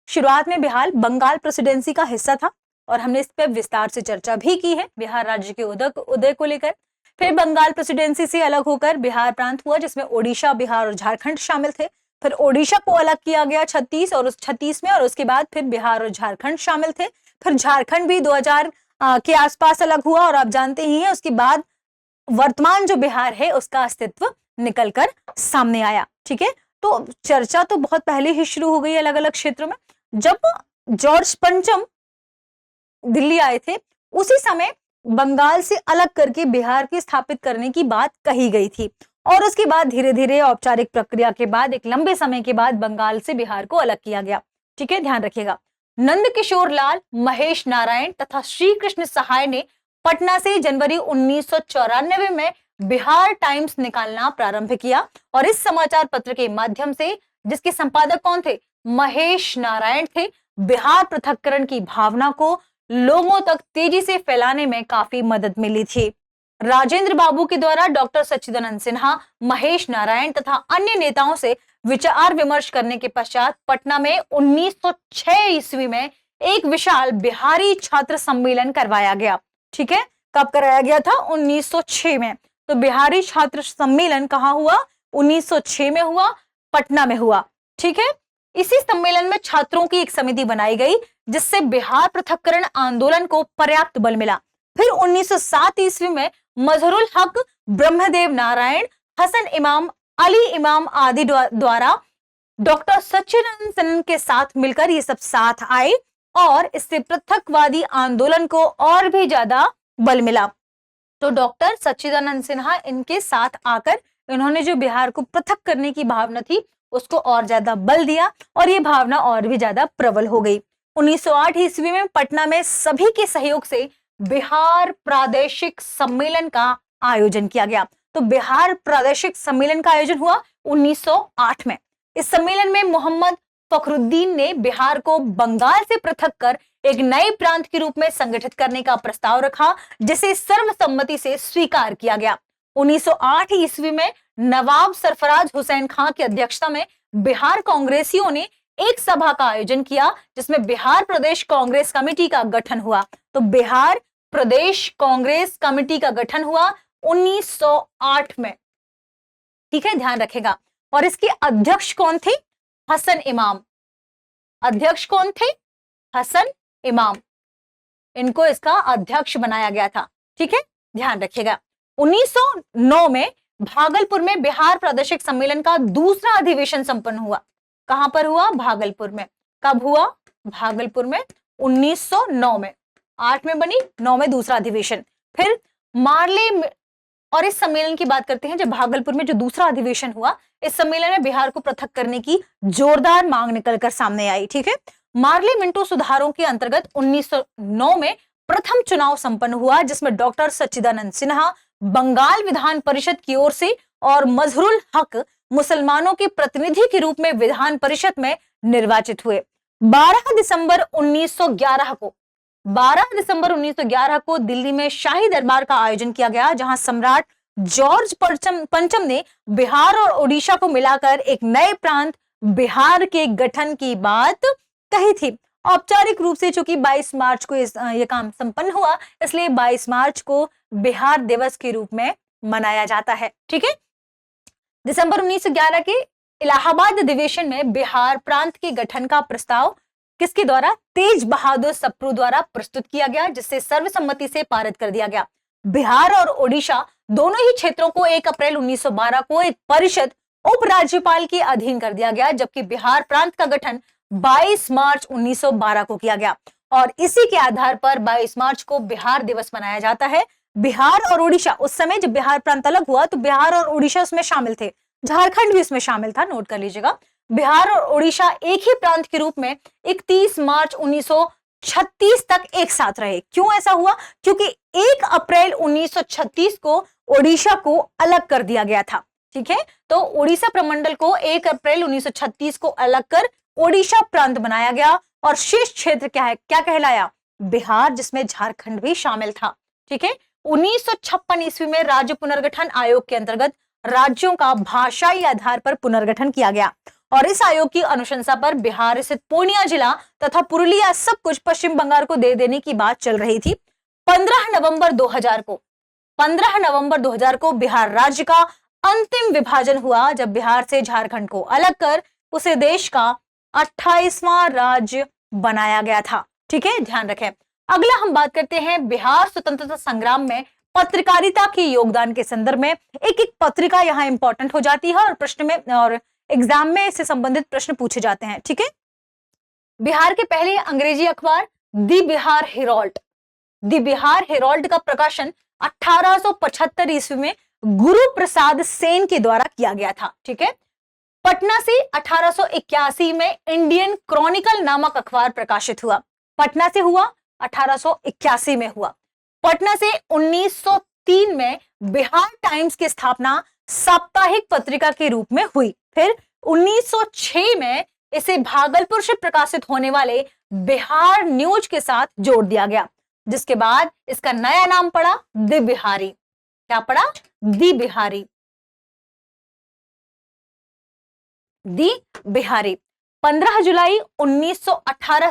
शुरुआत में बिहार बंगाल प्रेसिडेंसी का हिस्सा था और हमने इस पर विस्तार से चर्चा भी की है बिहार राज्य के उदय को लेकर। फिर बंगाल प्रेसिडेंसी से अलग होकर बिहार प्रांत हुआ, जिसमें ओडिशा, बिहार और झारखंड शामिल थे। फिर ओडिशा को अलग किया गया 36 और उस 36 में, और उसके बाद फिर बिहार और झारखंड शामिल थे। फिर झारखंड भी 2000 के आसपास अलग हुआ और आप जानते ही हैं उसके बाद वर्तमान जो बिहार है उसका अस्तित्व निकलकर सामने आया, ठीक है। तो चर्चा तो बहुत पहले ही शुरू हो गई अलग अलग क्षेत्रों में। जब जॉर्ज पंचम दिल्ली आए थे उसी समय बंगाल से अलग करके बिहार को स्थापित करने की बात कही गई थी और उसके बाद धीरे धीरे औपचारिक प्रक्रिया के बाद एक लंबे समय के बाद बंगाल से बिहार को अलग किया गया, ठीक है, ध्यान रखिएगा। नंद किशोर लाल, महेश नारायण तथा श्री कृष्ण सहाय ने पटना से जनवरी 1994 में बिहार टाइम्स निकालना प्रारंभ किया और इस समाचार पत्र के माध्यम से, जिसके संपादक कौन थे? महेश नारायण थे, बिहार पृथक्करण की भावना को लोगों तक तेजी से फैलाने में काफी मदद मिली थी। राजेंद्र बाबू के द्वारा डॉक्टर सच्चिदानंद सिन्हा, महेश नारायण तथा अन्य नेताओं से विचार विमर्श करने के पश्चात पटना में 1906 ईस्वी में एक विशाल बिहारी छात्र सम्मेलन करवाया गया, ठीक है। कब कराया गया था? 1906 में। तो बिहारी छात्र सम्मेलन कहां हुआ? 1906 में हुआ, पटना में हुआ, ठीक है। इसी सम्मेलन में छात्रों की एक समिति बनाई गई जिससे बिहार पृथक्करण आंदोलन को पर्याप्त बल मिला। फिर 1907 ईस्वी में मजहरुल हक, ब्रह्मदेव नारायण, हसन इमाम, अली इमाम आदि द्वारा डॉक्टर सच्चिदानंद सिन्हा के साथ मिलकर ये सब साथ आए और इससे पृथकवादी आंदोलन को और भी ज्यादा बल मिला। तो डॉक्टर सच्चिदानंद सिन्हा इनके साथ आकर इन्होंने जो बिहार को पृथक करने की भावना थी उसको और ज्यादा बल दिया और ये भावना और भी ज्यादा प्रबल हो गई। 1908 ईस्वी में पटना में सभी के सहयोग से बिहार प्रादेशिक सम्मेलन का आयोजन किया गया। तो बिहार प्रादेशिक सम्मेलन का आयोजन हुआ 1908 में। इस सम्मेलन में मोहम्मद फखरुद्दीन ने बिहार को बंगाल से पृथक कर एक नए प्रांत के रूप में संगठित करने का प्रस्ताव रखा, जिसे सर्वसम्मति से स्वीकार किया गया। 1908 ईस्वी में नवाब सरफराज हुसैन खां की अध्यक्षता में बिहार कांग्रेसियों ने एक सभा का आयोजन किया जिसमें बिहार प्रदेश कांग्रेस कमेटी का गठन हुआ। तो बिहार प्रदेश कांग्रेस कमेटी का गठन हुआ 1908 में, ठीक है, ध्यान रखेगा। और इसके अध्यक्ष कौन थे? हसन इमाम। अध्यक्ष कौन थे? हसन इमाम, इनको इसका अध्यक्ष बनाया गया था। ठीक है, ध्यान रखिएगा। 1909 में भागलपुर में बिहार प्रादेशिक सम्मेलन का दूसरा अधिवेशन संपन्न हुआ। कहां पर हुआ? भागलपुर में। कब हुआ? भागलपुर में 1909 में। 8 में बनी, 9 में दूसरा अधिवेशन। फिर मार्ले, और इस सम्मेलन की बात करते हैं, जब भागलपुर में जो दूसरा अधिवेशन हुआ, इस सम्मेलन में बिहार को पृथक करने की जोरदार मांग निकलकर सामने आई। ठीक है, मार्ले मिंटो सुधारों के अंतर्गत 1909 में प्रथम चुनाव संपन्न हुआ, जिसमें डॉक्टर सच्चिदानंद सिन्हा बंगाल विधान परिषद की ओर से और मजहरुल हक मुसलमानों के प्रतिनिधि के रूप में विधान परिषद में निर्वाचित हुए। 12 दिसंबर 1911 को दिल्ली में शाही दरबार का आयोजन किया गया, जहां सम्राट जॉर्ज पंचम ने बिहार और ओडिशा को मिलाकर एक नए प्रांत बिहार के गठन की बात कही थी। औपचारिक रूप से चूंकि 22 मार्च को यह काम संपन्न हुआ, इसलिए 22 मार्च को बिहार दिवस के रूप में मनाया जाता है। ठीक है, दिसंबर 1911 के इलाहाबाद अधिवेशन में बिहार प्रांत के गठन का प्रस्ताव किसके द्वारा? तेज बहादुर सप्रू द्वारा प्रस्तुत किया गया, जिससे सर्वसम्मति से पारित कर दिया गया। बिहार और ओडिशा दोनों ही क्षेत्रों को 1 अप्रैल 1912 को एक परिषद उपराज्यपाल के अधीन कर दिया गया, जबकि बिहार प्रांत का गठन 22 मार्च 1912 को किया गया और इसी के आधार पर 22 मार्च को बिहार दिवस मनाया जाता है। बिहार और ओडिशा, उस समय जब बिहार प्रांत अलग हुआ तो बिहार और ओडिशा उसमें शामिल थे, झारखंड भी इसमें शामिल था, नोट कर लीजिएगा। बिहार और ओडिशा एक ही प्रांत के रूप में 31 मार्च 1936 तक एक साथ रहे। क्यों ऐसा हुआ? क्योंकि 1 अप्रैल 1936 को ओडिशा को अलग कर दिया गया था। ठीक है, तो ओडिशा प्रमंडल को 1 अप्रैल 1936 को अलग कर ओडिशा प्रांत बनाया गया और शेष क्षेत्र क्या है, क्या कहलाया? बिहार, जिसमें झारखंड भी शामिल था। ठीक है, 1956 ईस्वी में राज्य पुनर्गठन आयोग के अंतर्गत राज्यों का भाषाई आधार पर पुनर्गठन किया गया और इस आयोग की अनुशंसा पर बिहार स्थित पूर्णिया जिला तथा पुरुलिया सब कुछ पश्चिम बंगाल को दे देने की बात चल रही थी। 15 नवंबर 2000 को बिहार राज्य का अंतिम विभाजन हुआ, जब बिहार से झारखंड को अलग कर उसे देश का 28वां राज्य बनाया गया था। ठीक है, ध्यान रखें। अगला हम बात करते हैं बिहार स्वतंत्रता संग्राम में पत्रकारिता के योगदान के संदर्भ में। एक एक पत्रिका यहाँ इंपॉर्टेंट हो जाती है और प्रश्न में और एग्जाम में इससे संबंधित प्रश्न पूछे जाते हैं। ठीक है, बिहार के पहले अंग्रेजी अखबार दी बिहार हेरोल्ड का प्रकाशन 1875 ईस्वी में गुरु प्रसाद सेन के द्वारा किया गया था। ठीक है, पटना से 1881 में इंडियन क्रॉनिकल नामक अखबार प्रकाशित हुआ। पटना से हुआ, 1881 में हुआ। पटना से 1903 में बिहार टाइम्स की स्थापना साप्ताहिक पत्रिका के रूप में हुई। फिर 1906 में इसे भागलपुर से प्रकाशित होने वाले बिहार न्यूज के साथ जोड़ दिया गया, जिसके बाद इसका नया नाम पड़ा दी बिहारी। क्या पड़ा? दी बिहारी। दी बिहारी। 15 जुलाई 1918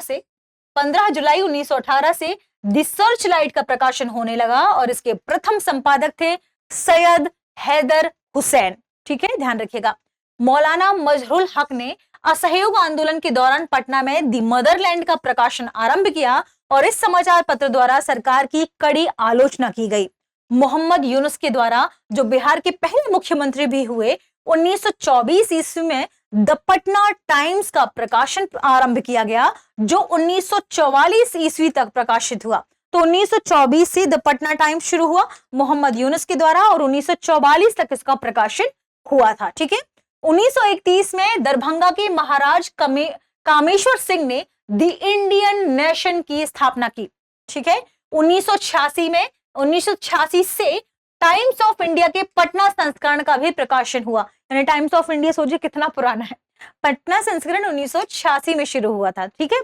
से दी सर्च लाइट का प्रकाशन होने लगा और इसके प्रथम संपादक थे सैयद हैदर हुसैन। ठीक है, ध्यान रखिएगा। मौलाना मजहरुल हक ने असहयोग आंदोलन के दौरान पटना में दी मदरलैंड का प्रकाशन आरंभ किया और इस समाचार पत्र द्वारा सरकार की कड़ी आलोचना की गई। मोहम्मद यूनुस के द्वारा, जो बिहार के पहले मुख्यमंत्री भी हुए, 1924 ईस्वी में द पटना टाइम्स का प्रकाशन आरंभ किया गया, जो 1944 ईस्वी तक प्रकाशित हुआ। तो 1924 से द पटना टाइम्स शुरू हुआ मोहम्मद यूनुस के द्वारा और 1944 तक इसका प्रकाशन हुआ था। ठीक है, 1931 में दरभंगा के महाराज कामेश्वर सिंह ने द इंडियन नेशन की स्थापना की। ठीक है, 1986 से टाइम्स ऑफ इंडिया के पटना संस्करण का भी प्रकाशन हुआ। यानी टाइम्स ऑफ इंडिया सोचिए कितना पुराना है। पटना संस्करण 1986 में शुरू हुआ था। ठीक है,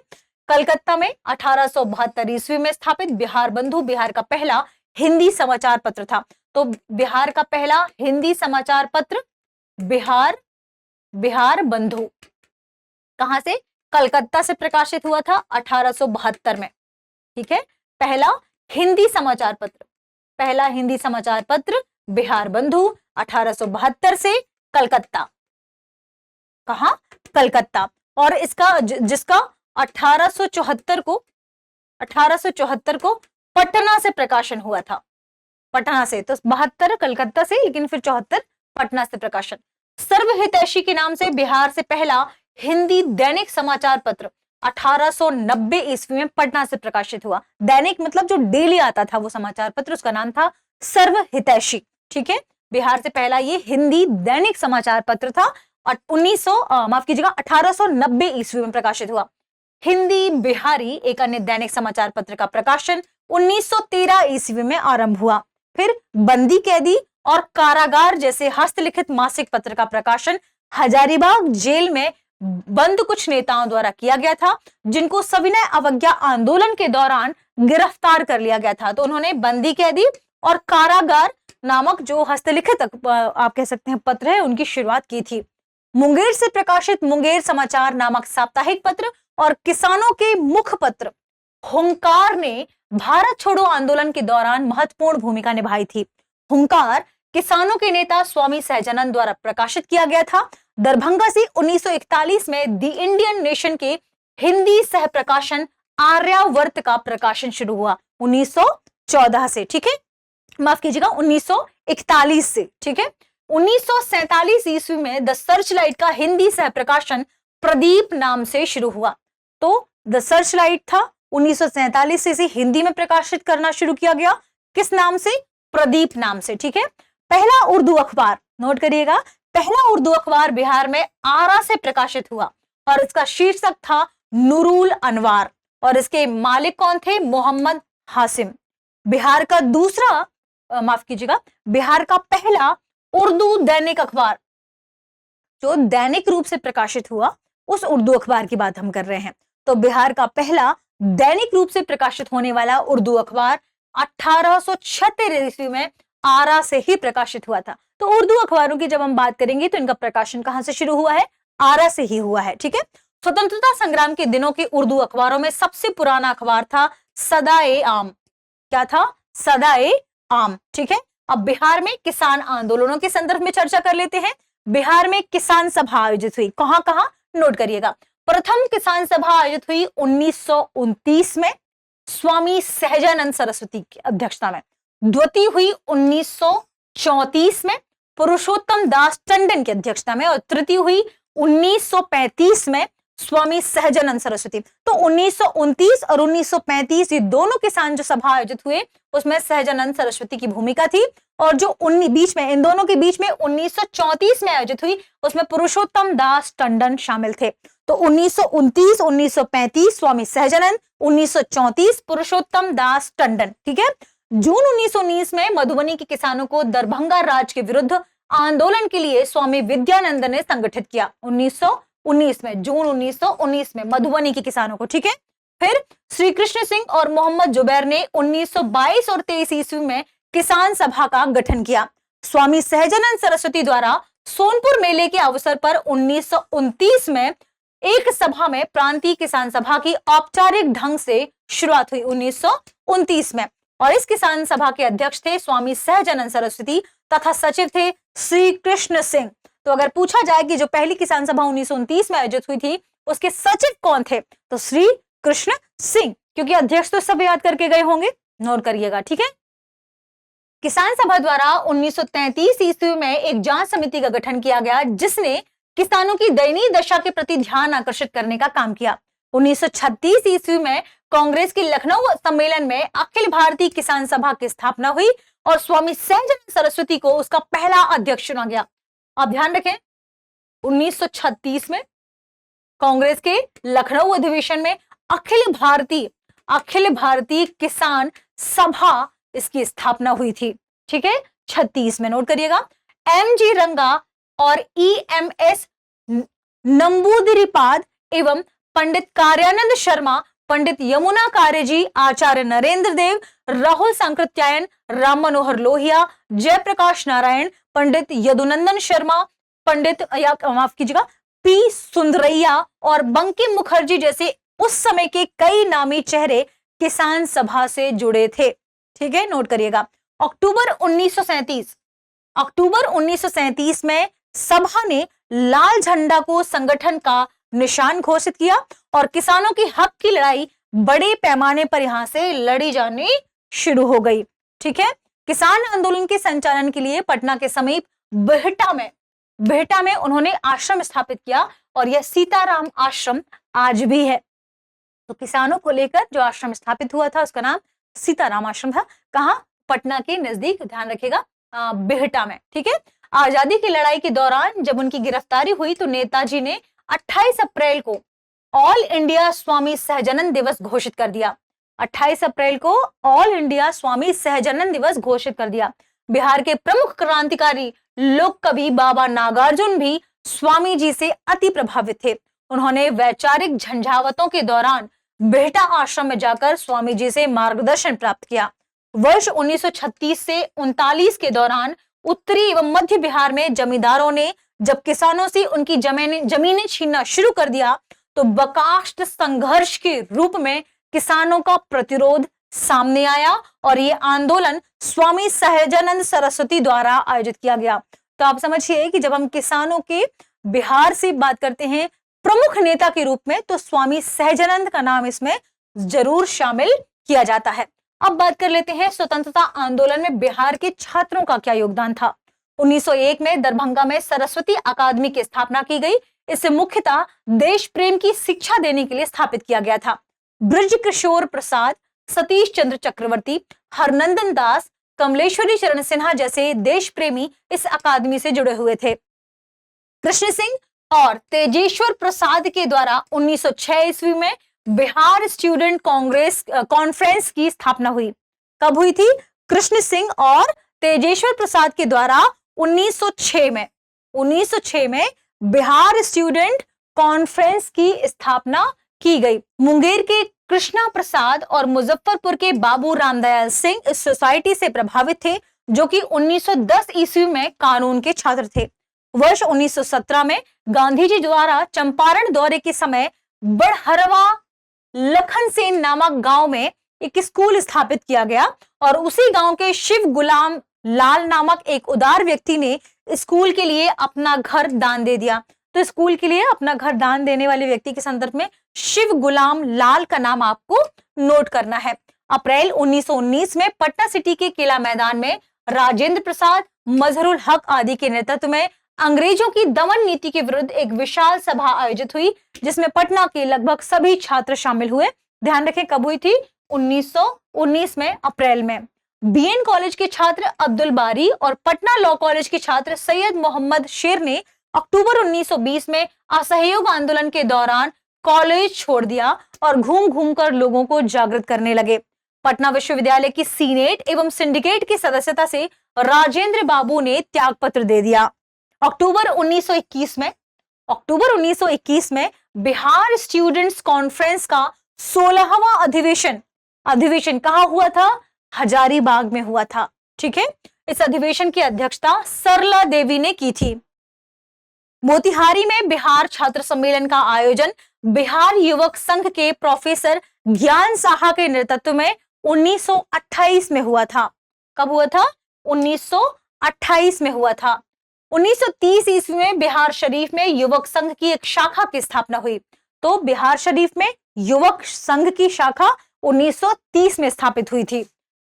कलकत्ता में 1872 ईस्वी में स्थापित बिहार बंधु बिहार का पहला हिंदी समाचार पत्र था। तो बिहार का पहला हिंदी समाचार पत्र बिहार बंधु कहां से? कलकत्ता से प्रकाशित हुआ था 1872 में। ठीक है, पहला हिंदी समाचार पत्र बिहार बंधु 1872 से कलकत्ता। कहां? कलकत्ता। और इसका जिसका 1874 को 1874 को पटना से प्रकाशन हुआ था। पटना से, तो 72 कलकत्ता से, लेकिन फिर 74 पटना से प्रकाशन। सर्वहितैषी के नाम से बिहार से पहला हिंदी दैनिक समाचार पत्र 1890 ईस्वी में पटना से प्रकाशित हुआ। दैनिक मतलब जो डेली आता था वो समाचार पत्र, उसका नाम था सर्वहितैषी। ठीक है, बिहार से पहला ये हिंदी दैनिक समाचार पत्र था। 1890 ईस्वी में प्रकाशित हुआ। हिंदी बिहारी एक अन्य दैनिक समाचार पत्र का प्रकाशन 1913 ईस्वी में आरंभ हुआ। फिर बंदी कैदी और कारागार जैसे हस्तलिखित मासिक पत्र का प्रकाशन हजारीबाग जेल में बंद कुछ नेताओं द्वारा किया गया था, जिनको सविनय अवज्ञा आंदोलन के दौरान गिरफ्तार कर लिया गया था। तो उन्होंने बंदी कैदी और कारागार नामक जो हस्तलिखित आप कह सकते हैं पत्र है, उनकी शुरुआत की थी। मुंगेर से प्रकाशित मुंगेर समाचार नामक साप्ताहिक पत्र और किसानों के मुखपत्र हुंकार ने भारत छोड़ो आंदोलन के दौरान महत्वपूर्ण भूमिका निभाई थी। हुंकार किसानों के नेता स्वामी सहजानंद द्वारा प्रकाशित किया गया था। दरभंगा से 1941 में दी इंडियन नेशन के हिंदी सह प्रकाशन आर्यावर्त का प्रकाशन शुरू हुआ 1914 से। ठीक है, माफ कीजिएगा 1941 से। ठीक है, 1947 ईस्वी में द सर्चलाइट का हिंदी सह प्रकाशन प्रदीप नाम से शुरू हुआ। तो द सर्चलाइट था 1947 से इसे हिंदी में प्रकाशित करना शुरू किया गया। किस नाम से? प्रदीप नाम से। ठीक है, पहला उर्दू अखबार, नोट करिएगा, पहला उर्दू अखबार बिहार में आरा से प्रकाशित हुआ और इसका शीर्षक था नूरुल अनवार और इसके मालिक कौन थे? मोहम्मद हासिम। बिहार का दूसरा माफ कीजिएगा, बिहार का पहला उर्दू दैनिक अखबार जो दैनिक रूप से प्रकाशित हुआ, उस उर्दू अखबार की बात हम कर रहे हैं। तो बिहार का पहला दैनिक रूप से प्रकाशित होने वाला उर्दू अखबार 1876 ईस्वी में आरा से ही प्रकाशित हुआ था। तो उर्दू अखबारों की जब हम बात करेंगे तो इनका प्रकाशन कहां से शुरू हुआ है? आरा से ही हुआ है। ठीक है, स्वतंत्रता संग्राम के दिनों के उर्दू अखबारों में सबसे पुराना अखबार था सदाए आम। क्या था? सदाए आम। ठीक है, अब बिहार में किसान आंदोलनों के संदर्भ में चर्चा कर लेते हैं। बिहार में किसान सभा आयोजित हुई। कहां कहां? नोट करिएगा। प्रथम किसान सभा आयोजित हुई 1929 में स्वामी सहजानंद सरस्वती की अध्यक्षता में। द्वितीय हुई 1934 में पुरुषोत्तम दास टंडन की अध्यक्षता में और तृतीय हुई 1935 में स्वामी सहजानंद सरस्वती। तो 1929 और 1935 ये दोनों किसान जो सभा आयोजित हुए उसमें सहजानंद सरस्वती की भूमिका थी और जो बीच में इन दोनों के बीच में 1934 में आयोजित हुई उसमें पुरुषोत्तम दास टंडन शामिल थे। तो 1929 1935 स्वामी सहजानंद, 1934 पुरुषोत्तम दास टंडन। ठीक है, जून 1919 में मधुबनी के किसानों को दरभंगा राज के विरुद्ध आंदोलन के लिए स्वामी विद्यानंद ने संगठित किया। 1919 में, जून 1919 में मधुबनी के किसानों को। ठीक है, फिर श्री कृष्ण सिंह और मोहम्मद जुबैर ने 1922 और 23 ईस्वी में किसान सभा का गठन किया। स्वामी सहजानंद सरस्वती द्वारा सोनपुर मेले के अवसर पर 1929 में एक सभा में प्रांतीय किसान सभा की औपचारिक ढंग से शुरुआत हुई 1929 में और इस किसान सभा के अध्यक्ष थे स्वामी सहजानंद सरस्वती तथा सचिव थे श्री कृष्ण सिंह। तो अगर पूछा जाए कि जो पहली किसान सभा 1929 में आयोजित हुई थी उसके सचिव कौन थे, तो श्री कृष्ण सिंह, क्योंकि अध्यक्ष तो सब याद करके गए होंगे, नोट करिएगा। ठीक है, किसान सभा द्वारा 1933 ईस्वी में एक जांच समिति का गठन किया गया जिसने किसानों की दयनीय दशा के प्रति ध्यान आकर्षित करने का काम किया। 1936 ईस्वी में कांग्रेस के लखनऊ सम्मेलन में अखिल भारतीय किसान सभा की स्थापना हुई और स्वामी सहजानंद सरस्वती को उसका पहला अध्यक्ष चुना गया। आप ध्यान रखें, 1936 में कांग्रेस के लखनऊ अधिवेशन में अखिल भारतीय किसान सभा इसकी स्थापना हुई थी। ठीक है, 36 में, नोट करिएगा। एम.जी. रंगा और ई.एम.एस. नंबूदिरीपाद एवं पंडित कार्यानंद शर्मा, पंडित यमुना कार्यजी, आचार्य नरेंद्र देव, राहुल सांकृत्यायन, राम मनोहर लोहिया, जयप्रकाश नारायण, पंडित यदुनंदन शर्मा, पंडित माफ कीजिएगा पी सुंदरैया और बंकिम मुखर्जी जैसे उस समय के कई नामी चेहरे किसान सभा से जुड़े थे। ठीक है, नोट करिएगा। अक्टूबर 1937 में सभा ने लाल झंडा को संगठन का निशान घोषित किया और किसानों की हक की लड़ाई बड़े पैमाने पर यहां से लड़ी जानी शुरू हो गई। ठीक है, किसान आंदोलन के संचालन के लिए पटना के समीप बिहटा में उन्होंने आश्रम स्थापित किया और यह सीताराम आश्रम आज भी है। तो किसानों को लेकर जो आश्रम स्थापित हुआ था उसका नाम सीताराम आश्रम था। कहां? पटना के नजदीक, ध्यान रखिएगा, बिहटा में। ठीक है, आजादी की लड़ाई के दौरान जब उनकी गिरफ्तारी हुई तो नेताजी ने 28 अप्रैल को ऑल इंडिया स्वामी सहजानंद दिवस घोषित कर दिया। 28 अप्रैल को ऑल इंडिया स्वामी सहजानंद दिवस घोषित कर दिया। बिहार के प्रमुख क्रांतिकारी लोक कवि बाबा नागार्जुन भी स्वामी जी से अति प्रभावित थे। उन्होंने वैचारिक झंझावतों के दौरान बिहटा आश्रम में जाकर स्वामी जी से मार्गदर्शन प्राप्त किया। वर्ष 1936 से 39 के दौरान उत्तरी एवं मध्य बिहार में जमींदारों ने जब किसानों से उनकी जमीनें छीनना शुरू कर दिया तो बकाष्ट संघर्ष के रूप में किसानों का प्रतिरोध सामने आया और ये आंदोलन स्वामी सहजानंद सरस्वती द्वारा आयोजित किया गया। तो आप समझिए कि जब हम किसानों के बिहार से बात करते हैं प्रमुख नेता के रूप में, तो स्वामी सहजानंद का नाम इसमें जरूर शामिल किया जाता है। अब बात कर लेते हैं स्वतंत्रता आंदोलन में बिहार के छात्रों का क्या योगदान था। 1901 में दरभंगा में सरस्वती अकादमी की स्थापना की गई। इसे मुख्यतः देश प्रेम की शिक्षा देने के लिए स्थापित किया गया था। ब्रज किशोर प्रसाद, सतीश चंद्र चक्रवर्ती, हरनंदन दास, कमलेश्वरी चरण सिन्हा जैसे देश प्रेमी इस अकादमी से जुड़े हुए थे। कृष्ण सिंह और तेजेश्वर प्रसाद के द्वारा 1906 ईस्वी में बिहार स्टूडेंट कॉन्फ्रेंस की स्थापना हुई। कब हुई थी? कृष्ण सिंह और तेजेश्वर प्रसाद के द्वारा 1906 में बिहार स्टूडेंट कॉन्फ्रेंस की स्थापना की गई। मुंगेर के कृष्णा प्रसाद और मुजफ्फरपुर के बाबू रामदयाल सिंह इस सोसाइटी से प्रभावित थे, जो कि 1910 ईस्वी में कानून के छात्र थे। वर्ष 1917 में गांधी जी द्वारा चंपारण दौरे के समय बड़हरवा लखनसेन नामक गांव में एक स्कूल स्थापित किया गया और उसी गांव के शिव गुलाम लाल नामक एक उदार व्यक्ति ने स्कूल के लिए अपना घर दान दे दिया। तो स्कूल के लिए अपना घर दान देने वाले व्यक्ति के संदर्भ में शिव गुलाम लाल का नाम आपको नोट करना है। अप्रैल 1919 में पटना सिटी के किला मैदान में राजेंद्र प्रसाद, मजहरुल हक आदि के नेतृत्व में अंग्रेजों की दमन नीति के विरुद्ध एक विशाल सभा आयोजित हुई, जिसमें पटना के लगभग सभी छात्र शामिल हुए। ध्यान रखें कब हुई थी? 1919 में, अप्रैल में। बीएन कॉलेज के छात्र अब्दुल बारी और पटना लॉ कॉलेज के छात्र सैयद मोहम्मद शेर ने अक्टूबर 1920 में असहयोग आंदोलन के दौरान कॉलेज छोड़ दिया और घूम घूम कर लोगों को जागृत करने लगे। पटना विश्वविद्यालय की सीनेट एवं सिंडिकेट की सदस्यता से राजेंद्र बाबू ने त्यागपत्र दे दिया। अक्टूबर 1921 में बिहार स्टूडेंट्स कॉन्फ्रेंस का 16वां अधिवेशन कहाँ हुआ था? हजारीबाग में हुआ था। ठीक है, इस अधिवेशन की अध्यक्षता सरला देवी ने की थी। मोतिहारी में बिहार छात्र सम्मेलन का आयोजन बिहार युवक संघ के प्रोफेसर ज्ञान साहा के नेतृत्व में 1928 में हुआ था। कब हुआ था? 1928 में हुआ था। 1930 ईस्वी में बिहार शरीफ में युवक संघ की एक शाखा की स्थापना हुई। तो बिहार शरीफ में युवक संघ की शाखा 1930 में स्थापित हुई थी।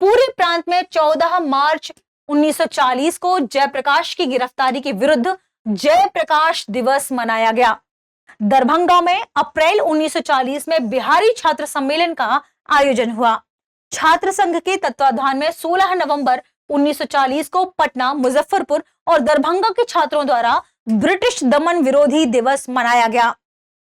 पूरे प्रांत में 14 मार्च 1940 को जयप्रकाश की गिरफ्तारी के विरुद्ध जयप्रकाश दिवस मनाया गया। दरभंगा में अप्रैल 1940 में बिहारी छात्र सम्मेलन का आयोजन हुआ। छात्र संघ के तत्वाधान में 16 नवंबर 1940 को पटना, मुजफ्फरपुर और दरभंगा के छात्रों द्वारा ब्रिटिश दमन विरोधी दिवस मनाया गया।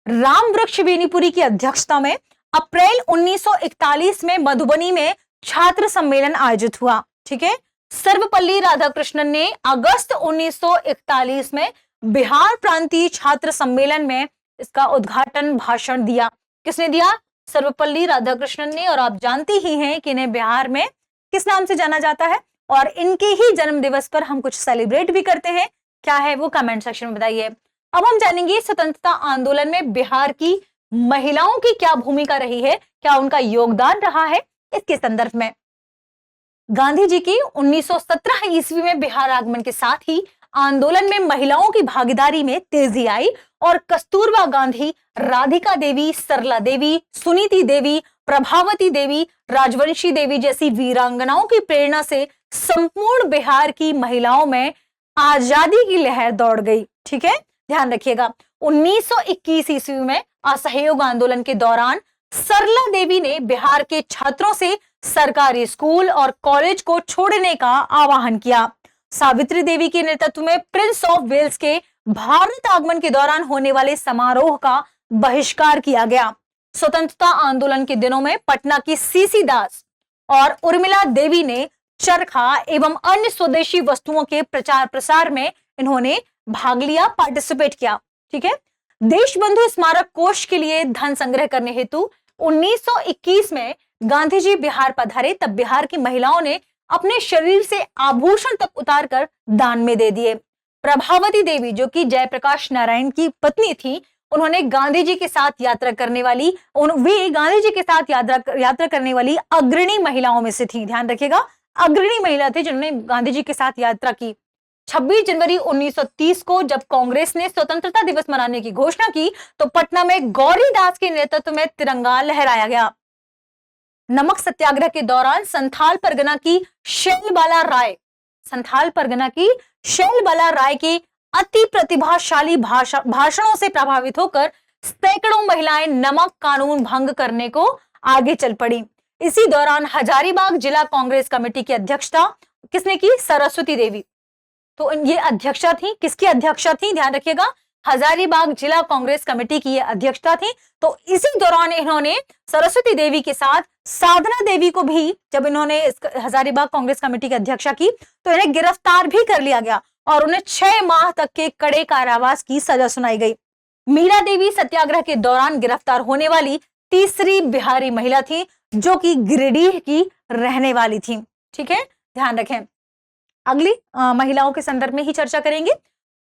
राम वृक्ष बेनीपुरी की अध्यक्षता में अप्रैल 1941 में मधुबनी में छात्र सम्मेलन आयोजित हुआ। ठीक है, सर्वपल्ली राधाकृष्णन ने अगस्त 1941 में बिहार प्रांतीय छात्र सम्मेलन में इसका उद्घाटन भाषण दिया। किसने दिया? सर्वपल्ली राधाकृष्णन ने। और आप जानते ही हैं कि इन्हें बिहार में किस नाम से जाना जाता है और इनके ही जन्म दिवस पर हम कुछ सेलिब्रेट भी करते हैं। क्या है वो? कमेंट सेक्शन में बताइए। अब हम जानेंगे स्वतंत्रता आंदोलन में बिहार की महिलाओं की क्या भूमिका रही है, क्या उनका योगदान रहा है, इसके संदर्भ में। गांधी जी की 1917 ईस्वी में बिहार आगमन के साथ ही आंदोलन में महिलाओं की भागीदारी में तेजी आई और कस्तूरबा गांधी, राधिका देवी, सरला देवी, सुनीति देवी, प्रभावती देवी, राजवंशी देवी जैसी वीरांगनाओं की प्रेरणा से संपूर्ण बिहार की महिलाओं में आजादी की लहर दौड़ गई। ठीक है, ध्यान रखिएगा। 1921 ईस्वी में असहयोग आंदोलन के दौरान सरला देवी ने बिहार के छात्रों से सरकारी स्कूल और कॉलेज को छोड़ने का आह्वान किया। सावित्री देवी के नेतृत्व में प्रिंस ऑफ वेल्स के भारत आगमन के दौरान होने वाले समारोह का बहिष्कार किया गया। स्वतंत्रता आंदोलन के दिनों में पटना की सीसी दास और उर्मिला देवी ने चरखा एवं अन्य स्वदेशी वस्तुओं के प्रचार प्रसार में इन्होंने भाग लिया, पार्टिसिपेट किया। ठीक है, देशबंधु स्मारक कोष के लिए धन संग्रह करने हेतु 1921 में गांधी जी बिहार पधारे। तब बिहार की महिलाओं ने अपने शरीर से आभूषण तक उतारकर दान में दे दिए। प्रभावती देवी, जो कि जयप्रकाश नारायण की पत्नी थी, उन्होंने गांधी जी के साथ यात्रा करने वाली यात्रा करने वाली अग्रणी महिलाओं में से थी। ध्यान रखिएगा, अग्रणी महिला थी जिन्होंने गांधी जी के साथ यात्रा की। 26 जनवरी 1930 को जब कांग्रेस ने स्वतंत्रता दिवस मनाने की घोषणा की तो पटना में गौरीदास के नेतृत्व में तिरंगा लहराया गया। नमक सत्याग्रह के दौरान संथाल परगना की शैलबाला राय के अति प्रतिभाशाली भाषणों से प्रभावित होकर सैकड़ों महिलाएं नमक कानून भंग करने को आगे चल पड़ी। इसी दौरान हजारीबाग जिला कांग्रेस कमेटी की अध्यक्षता किसने की? सरस्वती देवी। तो ये अध्यक्षा थी, किसकी अध्यक्षा थी? ध्यान रखिएगा, हजारीबाग जिला कांग्रेस कमेटी की ये अध्यक्षता थी। तो इसी दौरान इन्होंने सरस्वती देवी के साथ साधना देवी को भी, जब इन्होंने हजारीबाग कांग्रेस कमेटी की अध्यक्षा की तो इन्हें गिरफ्तार भी कर लिया गया और उन्हें 6 माह तक के कड़े कारावास की सजा सुनाई गई। मीरा देवी सत्याग्रह के दौरान गिरफ्तार होने वाली तीसरी बिहारी महिला थी, जो कि गिरिडीह की रहने वाली थी। ठीक है, ध्यान रखें। अगली महिलाओं के संदर्भ में ही चर्चा करेंगे।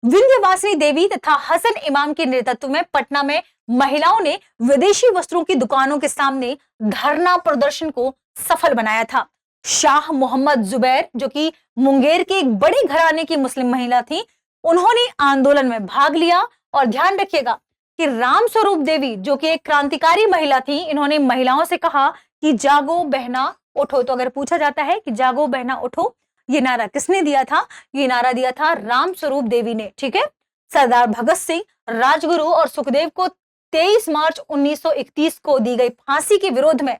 विंध्यवासिनी देवी तथा हसन इमाम के नेतृत्व में पटना में महिलाओं ने विदेशी वस्त्रों की दुकानों के सामने धरना प्रदर्शन को सफल बनाया था। शाह मोहम्मद जुबैर, जो कि मुंगेर के एक बड़े घराने की मुस्लिम महिला थी, उन्होंने आंदोलन में भाग लिया। और ध्यान रखिएगा कि राम स्वरूप देवी, जो कि एक क्रांतिकारी महिला थी, इन्होंने महिलाओं से कहा कि जागो बहना उठो। तो अगर पूछा जाता है कि जागो बहना उठो, ये नारा किसने दिया था? ये नारा दिया था राम स्वरूप देवी ने। ठीक है, सरदार भगत सिंह, राजगुरु और सुखदेव को 23 मार्च 1931 को दी गई फांसी के विरोध में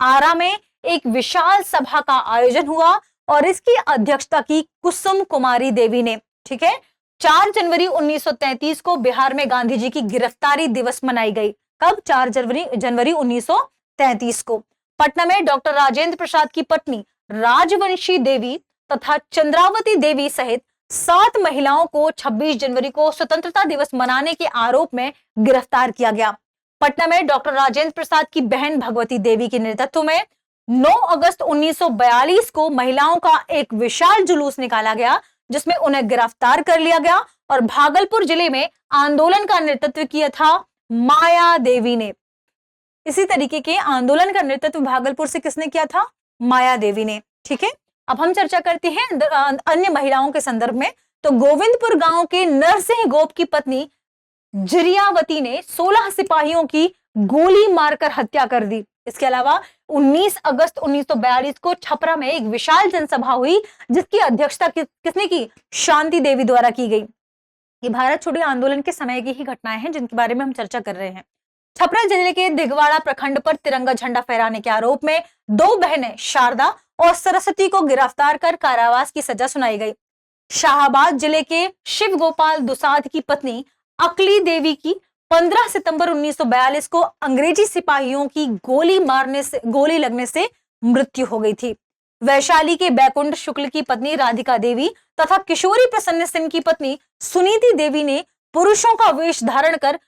आरा में एक विशाल सभा का आयोजन हुआ और इसकी अध्यक्षता की कुसुम कुमारी देवी ने। ठीक है, 4 जनवरी 1933 को बिहार में गांधी जी की गिरफ्तारी दिवस मनाई गई। कब? 4 जनवरी 1933 को। पटना में डॉक्टर राजेंद्र प्रसाद की पत्नी राजवंशी देवी तथा चंद्रावती देवी सहित 7 महिलाओं को 26 जनवरी को स्वतंत्रता दिवस मनाने के आरोप में गिरफ्तार किया गया। पटना में डॉक्टर राजेंद्र प्रसाद की बहन भगवती देवी के नेतृत्व में 9 अगस्त 1942 को महिलाओं का एक विशाल जुलूस निकाला गया, जिसमें उन्हें गिरफ्तार कर लिया गया और भागलपुर जिले में आंदोलन का नेतृत्व किया था माया देवी ने। इसी तरीके के आंदोलन का नेतृत्व भागलपुर से किसने किया था? माया देवी ने। ठीक है, अब हम चर्चा करते हैं अन्य महिलाओं के संदर्भ में। तो गोविंदपुर गांव के नरसिंह गोप की पत्नी जिरियावती ने 16 सिपाहियों की गोली मारकर हत्या कर दी। इसके अलावा 19 अगस्त 1942 को छपरा में एक विशाल जनसभा हुई, जिसकी अध्यक्षता किसने की? शांति देवी द्वारा की गई। ये भारत छोड़ो आंदोलन के समय की ही घटनाएं हैं जिनके बारे में हम चर्चा कर रहे हैं। छपरा जिले के दिगवाड़ा प्रखंड पर तिरंगा झंडा फहराने के आरोप में 2 बहनें शारदा और सरस्वती को गिरफ्तार कर कारावास की सजा सुनाई गई। शाहाबाद जिले के शिव गोपाल दुसाद की पत्नी अकली देवी की 15 सितंबर 1942 को अंग्रेजी सिपाहियों की गोली लगने से मृत्यु हो गई थी। वैशाली के बैकुंठ शुक्ल की पत्नी राधिका देवी तथा किशोरी प्रसन्न सिंह की पत्नी सुनीति देवी ने पुरुषों का वेश धारण कर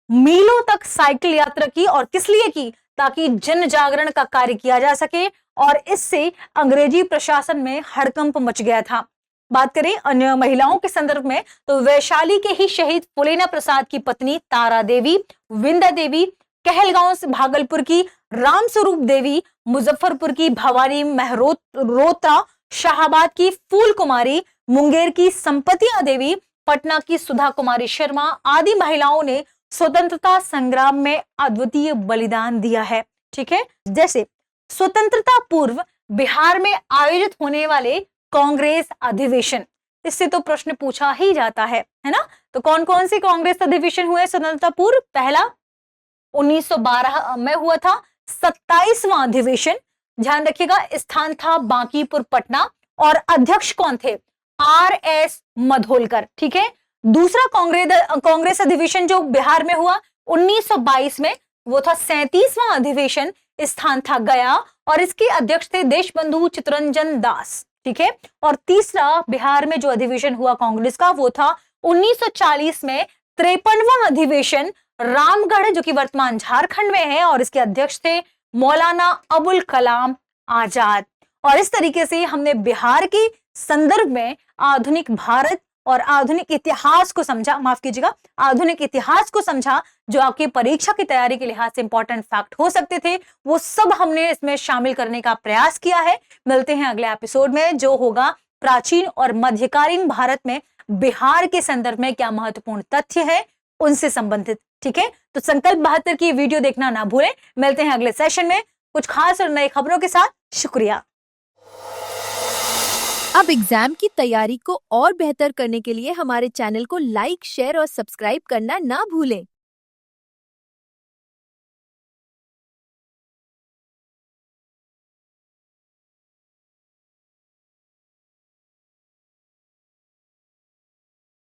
मीलों तक साइकिल यात्रा की। और किस लिए की? ताकि जन जागरण का कार्य किया जा सके, और इससे अंग्रेजी प्रशासन में हड़कंप मच गया था। बात करें अन्य महिलाओं के संदर्भ में, तो वैशाली के ही शहीद फुलेना प्रसाद की पत्नी तारा देवी, विंदा देवी, कहलगांव से भागलपुर की रामस्वरूप देवी, मुजफ्फरपुर की भवानी मेहरोत्रा, शाहाबाद की फूल कुमारी, मुंगेर की संपतिया देवी, पटना की सुधा कुमारी शर्मा आदि महिलाओं ने स्वतंत्रता संग्राम में अद्वितीय बलिदान दिया है। ठीक है, जैसे स्वतंत्रता पूर्व बिहार में आयोजित होने वाले कांग्रेस अधिवेशन, इससे तो प्रश्न पूछा ही जाता है ना। तो कौन कौन से कांग्रेस अधिवेशन हुए स्वतंत्रता पूर्व? पहला 1912 में हुआ था 27वां अधिवेशन, ध्यान रखिएगा, स्थान था बांकीपुर पटना, और अध्यक्ष कौन थे? RS मधोलकर। ठीक है, दूसरा कांग्रेस अधिवेशन जो बिहार में हुआ 1922 में, वो था 37वां अधिवेशन, स्थान था गया, और इसके अध्यक्ष थे देशबंधु चित्तरंजन दास। ठीक है, और तीसरा बिहार में जो अधिवेशन हुआ कांग्रेस का, वो था 1940 में 53वां अधिवेशन, रामगढ़, जो कि वर्तमान झारखंड में है, और इसके अध्यक्ष थे मौलाना अबुल कलाम आजाद। और इस तरीके से हमने बिहार के संदर्भ में आधुनिक भारत और आधुनिक इतिहास को समझा, माफ कीजिएगा, आधुनिक इतिहास को समझा, जो आपकी परीक्षा की तैयारी के लिहाज से इंपॉर्टेंट फैक्ट हो सकते थे, वो सब हमने इसमें शामिल करने का प्रयास किया है। मिलते हैं अगले एपिसोड में, जो होगा प्राचीन और मध्यकालीन भारत में बिहार के संदर्भ में क्या महत्वपूर्ण तथ्य है उनसे संबंधित। ठीक है, तो संकल्प 72 की वीडियो देखना ना भूलें। मिलते हैं अगले सेशन में कुछ खास और नई खबरों के साथ। शुक्रिया। अब एग्जाम की तैयारी को और बेहतर करने के लिए हमारे चैनल को लाइक, शेयर और सब्सक्राइब करना ना भूलें।